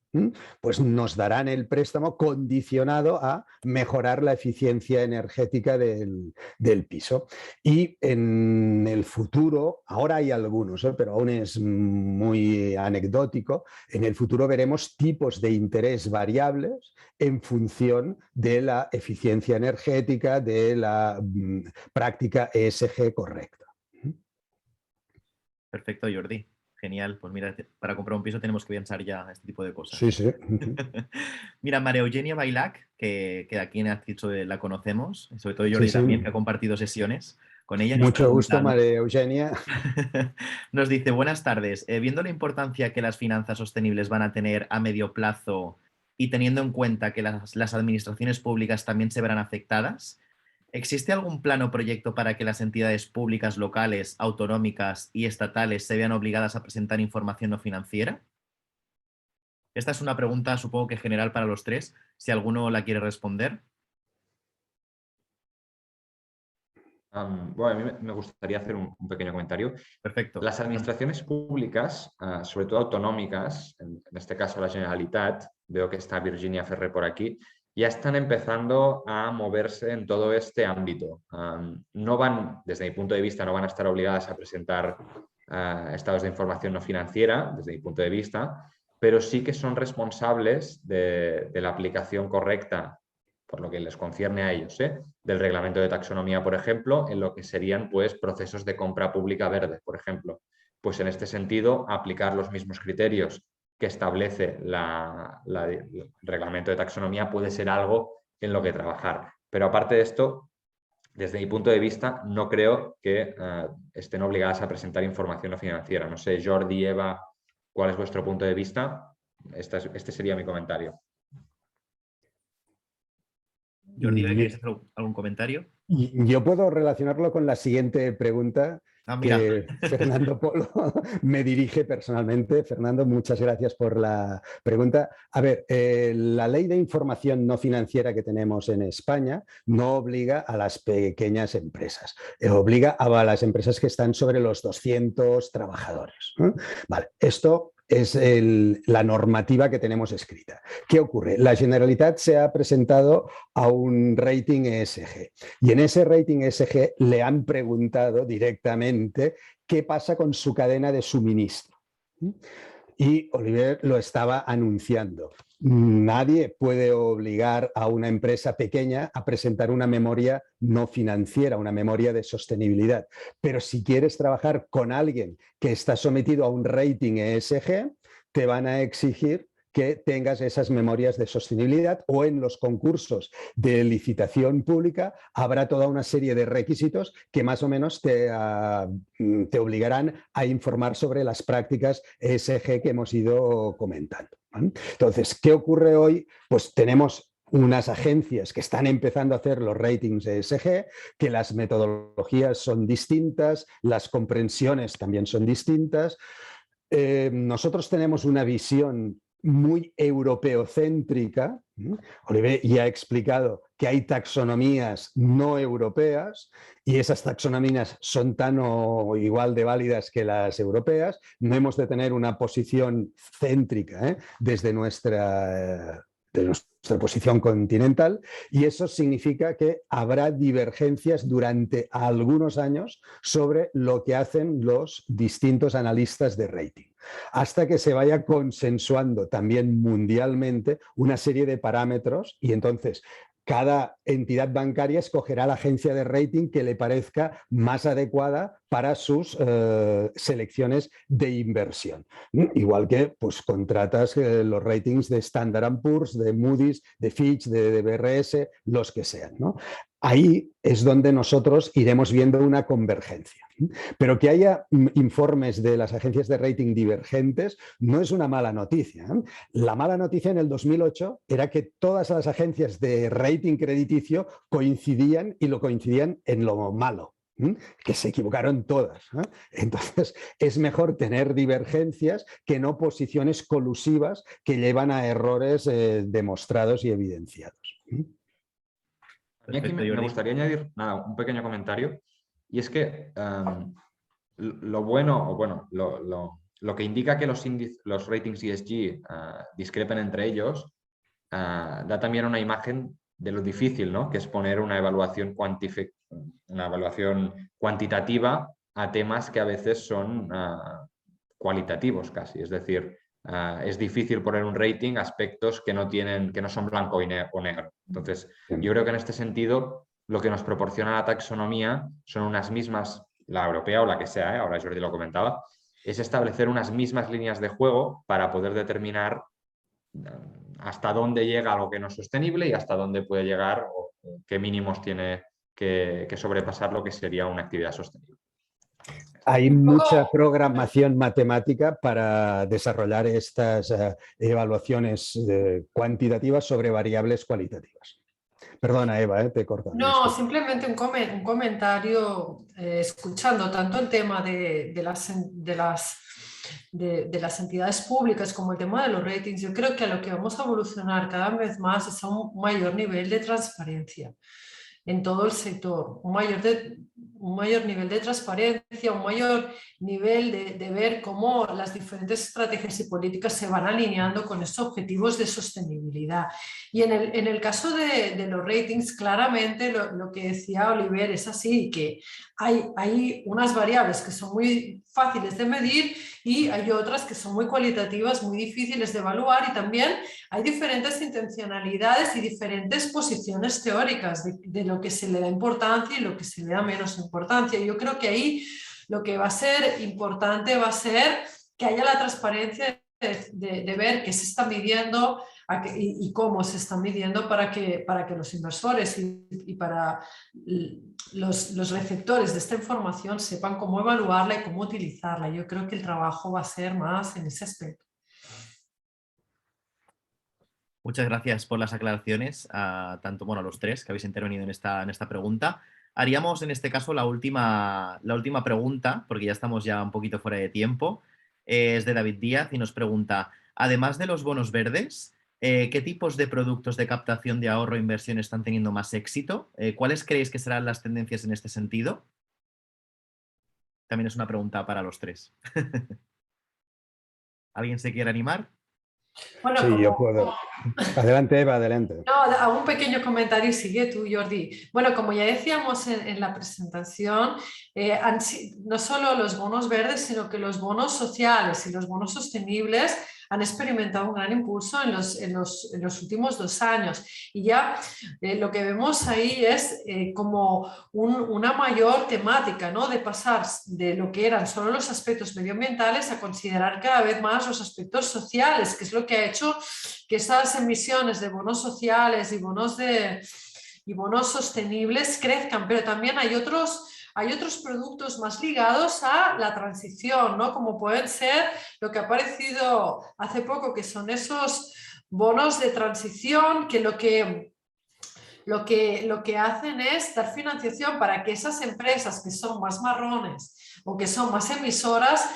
Pues nos darán el préstamo condicionado a mejorar la eficiencia energética del piso. Y en el futuro, ahora hay algunos, pero aún es muy anecdótico, en el futuro veremos tipos de interés variables en función de la eficiencia energética, de la práctica ESG correcta. Perfecto, Jordi. Genial, pues mira, para comprar un piso tenemos que pensar ya este tipo de cosas. Sí, sí. Mira, María Eugenia Bailac, que aquí en Acceso la conocemos, sobre todo Jordi Sí, sí. también, que ha compartido sesiones con ella. Mucho gusto, María Eugenia. Nos dice, buenas tardes, viendo la importancia que las finanzas sostenibles van a tener a medio plazo y teniendo en cuenta que las administraciones públicas también se verán afectadas, ¿existe algún plan o proyecto para que las entidades públicas locales, autonómicas y estatales se vean obligadas a presentar información no financiera? Esta es una pregunta, supongo que general para los tres, si alguno la quiere responder. Bueno, a mí me gustaría hacer un pequeño comentario. Perfecto. Las administraciones públicas, sobre todo autonómicas, en este caso la Generalitat, veo que está Virginia Ferrer por aquí, ya están empezando a moverse en todo este ámbito. No van, desde mi punto de vista, no van a estar obligadas a presentar estados de información no financiera, desde mi punto de vista, pero sí que son responsables de la aplicación correcta, por lo que les concierne a ellos, del reglamento de taxonomía, por ejemplo, en lo que serían pues, procesos de compra pública verde, por ejemplo. Pues en este sentido, aplicar los mismos criterios que establece el reglamento de taxonomía puede ser algo en lo que trabajar. Pero aparte de esto, desde mi punto de vista, no creo que estén obligadas a presentar información no financiera. No sé, Jordi, Eva, ¿cuál es vuestro punto de vista? Este sería mi comentario. Jordi, ¿quieres hacer algún comentario? Yo puedo relacionarlo con la siguiente pregunta que Fernando Polo me dirige personalmente. Fernando, muchas gracias por la pregunta. A ver, la ley de información no financiera que tenemos en España no obliga a las pequeñas empresas, obliga a las empresas que están sobre los 200 trabajadores. Vale, esto es la normativa que tenemos escrita. ¿Qué ocurre? La Generalitat se ha presentado a un rating ESG y en ese rating ESG le han preguntado directamente qué pasa con su cadena de suministro. Y Oliver lo estaba anunciando. Nadie puede obligar a una empresa pequeña a presentar una memoria no financiera, una memoria de sostenibilidad. Pero si quieres trabajar con alguien que está sometido a un rating ESG, te van a exigir que tengas esas memorias de sostenibilidad, o en los concursos de licitación pública habrá toda una serie de requisitos que más o menos te obligarán a informar sobre las prácticas ESG que hemos ido comentando. Entonces, ¿qué ocurre hoy? Pues tenemos unas agencias que están empezando a hacer los ratings ESG, que las metodologías son distintas, las comprensiones también son distintas. Nosotros tenemos una visión muy europeocéntrica. Oliver ya ha explicado que hay taxonomías no europeas y esas taxonomías son tan o igual de válidas que las europeas. No hemos de tener una posición céntrica desde nuestra posición continental, y eso significa que habrá divergencias durante algunos años sobre lo que hacen los distintos analistas de rating, hasta que se vaya consensuando también mundialmente una serie de parámetros, y entonces cada entidad bancaria escogerá la agencia de rating que le parezca más adecuada para sus selecciones de inversión. Igual que pues, contratas los ratings de Standard & Poor's, de Moody's, de Fitch, de BRS, los que sean, ¿no? Ahí es donde nosotros iremos viendo una convergencia. Pero que haya informes de las agencias de rating divergentes no es una mala noticia. La mala noticia en el 2008 era que todas las agencias de rating crediticio coincidían, y lo coincidían en lo malo, que se equivocaron todas. Entonces, es mejor tener divergencias que no posiciones colusivas que llevan a errores demostrados y evidenciados. A mí aquí me gustaría añadir un pequeño comentario, y es que lo bueno, o bueno, lo que indica que los ratings ESG discrepen entre ellos, da también una imagen de lo difícil, ¿no?, que es poner una evaluación cuantitativa a temas que a veces son cualitativos casi. Es decir, es difícil poner un rating a aspectos que no son blanco o negro. Entonces, yo creo que en este sentido lo que nos proporciona la taxonomía son unas mismas, la europea o la que sea, ahora Jordi lo comentaba, es establecer unas mismas líneas de juego para poder determinar hasta dónde llega algo que no es sostenible y hasta dónde puede llegar o qué mínimos tiene que sobrepasar lo que sería una actividad sostenible. Hay Un mucha poco, programación matemática para desarrollar estas evaluaciones cuantitativas sobre variables cualitativas. Perdona, Eva, te he cortado. no, Disculpa. simplemente un comentario, escuchando tanto el tema de las entidades públicas como el tema de los ratings. Yo creo que a lo que vamos a evolucionar cada vez más es a un mayor nivel de transparencia en todo el sector, un mayor nivel de transparencia, un mayor nivel de ver cómo las diferentes estrategias y políticas se van alineando con estos objetivos de sostenibilidad. Y en el caso de los ratings, claramente lo que decía Oliver es así, que hay unas variables que son muy fáciles de medir y hay otras que son muy cualitativas, muy difíciles de evaluar, y también hay diferentes intencionalidades y diferentes posiciones teóricas de lo que se le da importancia y lo que se le da menos importancia. Yo creo que ahí lo que va a ser importante va a ser que haya la transparencia de ver qué se está midiendo y cómo se está midiendo para que los inversores y para los receptores de esta información sepan cómo evaluarla y cómo utilizarla. Yo creo que el trabajo va a ser más en ese aspecto. Muchas gracias por las aclaraciones, tanto a los tres que habéis intervenido en esta pregunta. Haríamos en este caso la última pregunta, porque ya estamos un poquito fuera de tiempo. Es de David Díaz y nos pregunta, además de los bonos verdes, ¿qué tipos de productos de captación de ahorro e inversión están teniendo más éxito? ¿Cuáles creéis que serán las tendencias en este sentido? También es una pregunta para los tres. ¿Alguien se quiere animar? Bueno, Sí, yo puedo. Adelante, Eva, adelante. No, hago un pequeño comentario y sigue tú, Jordi. Bueno, como ya decíamos en la presentación, no solo los bonos verdes, sino que los bonos sociales y los bonos sostenibles han experimentado un gran impulso en los últimos 2 años. Y ya lo que vemos ahí es como una mayor temática, ¿no? De pasar de lo que eran solo los aspectos medioambientales a considerar cada vez más los aspectos sociales, que es lo que ha hecho que esas emisiones de bonos sociales y bonos sostenibles crezcan, pero también hay otros productos más ligados a la transición, ¿no? Como pueden ser lo que ha aparecido hace poco, que son esos bonos de transición que lo que hacen es dar financiación para que esas empresas que son más marrones o que son más emisoras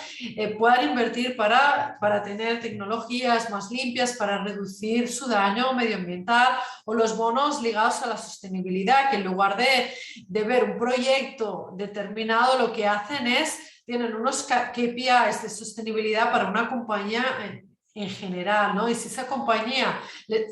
puedan invertir para tener tecnologías más limpias, para reducir su daño medioambiental, o los bonos ligados a la sostenibilidad, que en lugar de ver un proyecto determinado, lo que hacen es, tienen unos KPIs de sostenibilidad para una compañía en general, ¿no? Y si esa compañía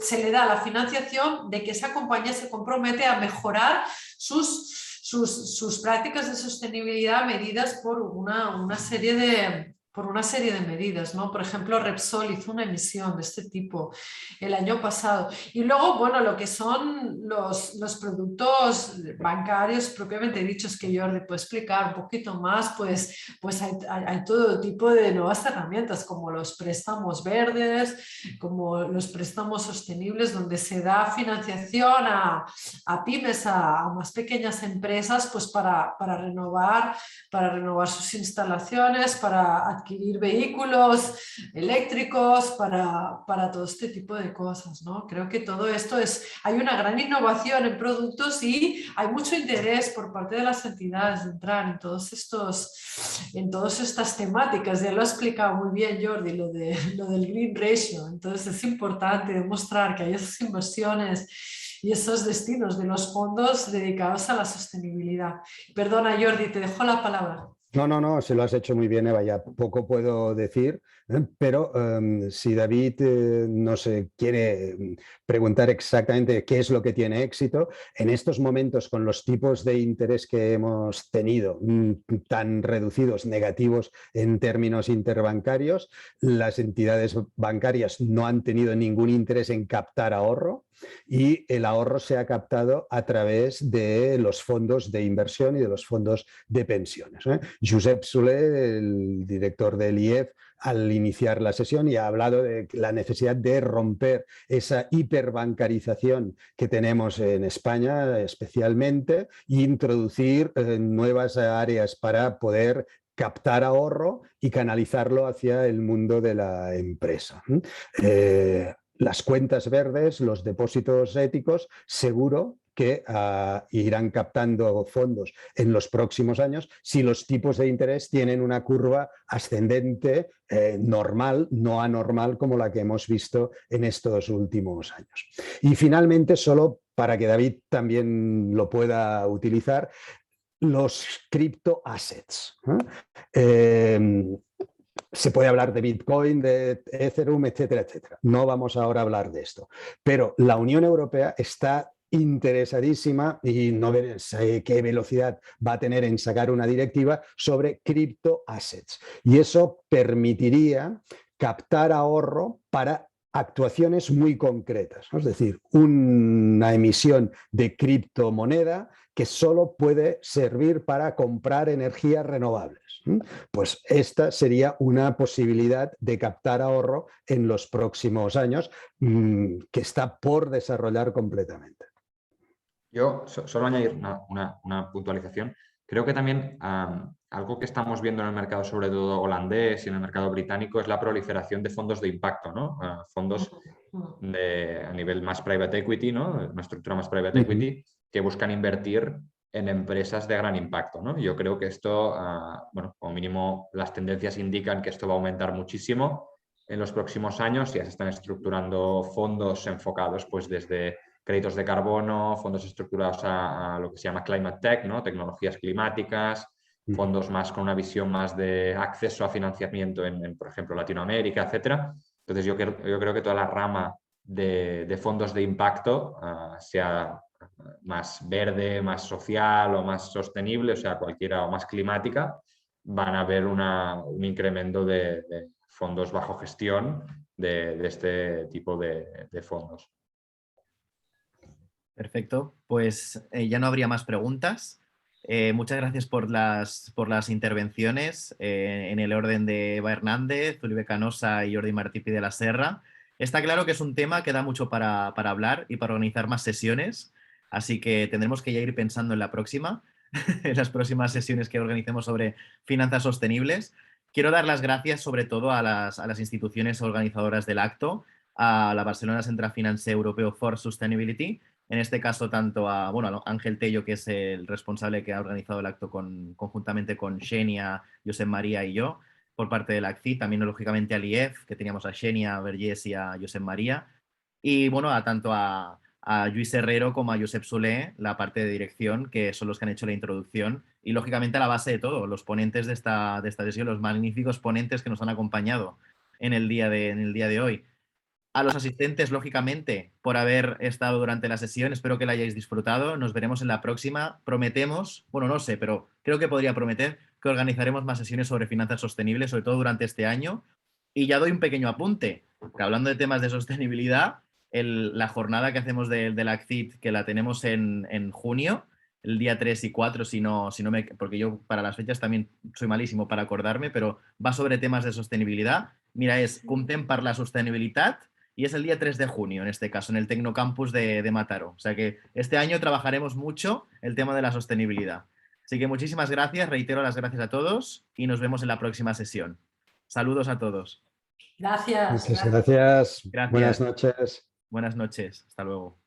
se le da la financiación, de que esa compañía se compromete a mejorar sus prácticas de sostenibilidad medidas por una serie de medidas, ¿no? Por ejemplo, Repsol hizo una emisión de este tipo el año pasado. Y luego, bueno, lo que son los productos bancarios propiamente dichos, que Jordi puede explicar un poquito más, pues hay todo tipo de nuevas herramientas, como los préstamos verdes, como los préstamos sostenibles, donde se da financiación a pymes, a más pequeñas empresas, pues para renovar sus instalaciones, para adquirir vehículos eléctricos, para todo este tipo de cosas, ¿no? Creo que todo esto hay una gran innovación en productos y hay mucho interés por parte de las entidades de entrar en todas estas temáticas. Ya lo ha explicado muy bien Jordi, lo del Green Ratio. Entonces es importante demostrar que hay esas inversiones y esos destinos de los fondos dedicados a la sostenibilidad. Perdona, Jordi, te dejo la palabra. No, se lo has hecho muy bien, Eva, ya poco puedo decir, pero si David nos quiere preguntar exactamente qué es lo que tiene éxito, en estos momentos con los tipos de interés que hemos tenido tan reducidos, negativos en términos interbancarios, las entidades bancarias no han tenido ningún interés en captar ahorro, y el ahorro se ha captado a través de los fondos de inversión y de los fondos de pensiones. Josep Soler, el director del IEF, al iniciar la sesión, y ha hablado de la necesidad de romper esa hiperbancarización que tenemos en España especialmente, e introducir nuevas áreas para poder captar ahorro y canalizarlo hacia el mundo de la empresa. Las cuentas verdes, los depósitos éticos, seguro que irán captando fondos en los próximos años si los tipos de interés tienen una curva ascendente normal, no anormal como la que hemos visto en estos últimos años. Y finalmente, solo para que David también lo pueda utilizar, los cripto assets. Se puede hablar de Bitcoin, de Ethereum, etcétera, etcétera. No vamos ahora a hablar de esto. Pero la Unión Europea está interesadísima y no sé qué velocidad va a tener en sacar una directiva sobre cripto assets. Y eso permitiría captar ahorro para actuaciones muy concretas, ¿no? Es decir, una emisión de criptomoneda que solo puede servir para comprar energías renovables. Pues esta sería una posibilidad de captar ahorro en los próximos años que está por desarrollar completamente. Yo solo añadir una puntualización. Creo que también algo que estamos viendo en el mercado, sobre todo holandés y en el mercado británico, es la proliferación de fondos de impacto, ¿no? Fondos a nivel más private equity, ¿no? Una estructura más private equity, que buscan invertir en empresas de gran impacto, ¿no? Yo creo que esto, bueno, como mínimo las tendencias indican que esto va a aumentar muchísimo en los próximos años. Ya se están estructurando fondos enfocados pues desde créditos de carbono, fondos estructurados a lo que se llama climate tech, ¿no? Tecnologías climáticas, fondos más con una visión más de acceso a financiamiento en por ejemplo, Latinoamérica, etcétera. Entonces yo creo que toda la rama de fondos de impacto, sea más verde, más social o más sostenible, o sea, cualquiera, o más climática, van a haber un incremento de fondos bajo gestión de este tipo de fondos. Perfecto, pues ya no habría más preguntas. Muchas gracias por las intervenciones en el orden de Eva Hernández, Oliver Canosa y Jordi Martí de la Serra. Está claro que es un tema que da mucho para hablar y para organizar más sesiones, así que tendremos que ya ir pensando en la próxima, en las próximas sesiones que organicemos sobre finanzas sostenibles. Quiero dar las gracias sobre todo a las instituciones organizadoras del acto, a la Barcelona Centre Financer Europeu for Sustainability, en este caso tanto a Ángel Tello, que es el responsable que ha organizado el acto conjuntamente con Xenia, Josep María y yo, por parte de la ACCID, también lógicamente al IEF, que teníamos a Xenia, a Vergés y a Josep María, y bueno, tanto a Lluís Herrero como a Josep Soler, la parte de dirección, que son los que han hecho la introducción, y lógicamente a la base de todo, los ponentes de esta sesión, los magníficos ponentes que nos han acompañado en el día de hoy. A los asistentes, lógicamente, por haber estado durante la sesión. Espero que la hayáis disfrutado. Nos veremos en la próxima. Prometemos, bueno, no sé, pero creo que podría prometer que organizaremos más sesiones sobre finanzas sostenibles, sobre todo durante este año. Y ya doy un pequeño apunte, que hablando de temas de sostenibilidad, la jornada que hacemos de la ACCID, que la tenemos en junio, el día 3 y 4, porque yo para las fechas también soy malísimo para acordarme, pero va sobre temas de sostenibilidad. Mira, es Comptem per la Sostenibilitat, y es el día 3 de junio, en este caso, en el Tecnocampus de Mataró. O sea que este año trabajaremos mucho el tema de la sostenibilidad. Así que muchísimas gracias, reitero las gracias a todos y nos vemos en la próxima sesión. Saludos a todos. Gracias. Muchas gracias. Gracias. Buenas noches. Buenas noches. Hasta luego.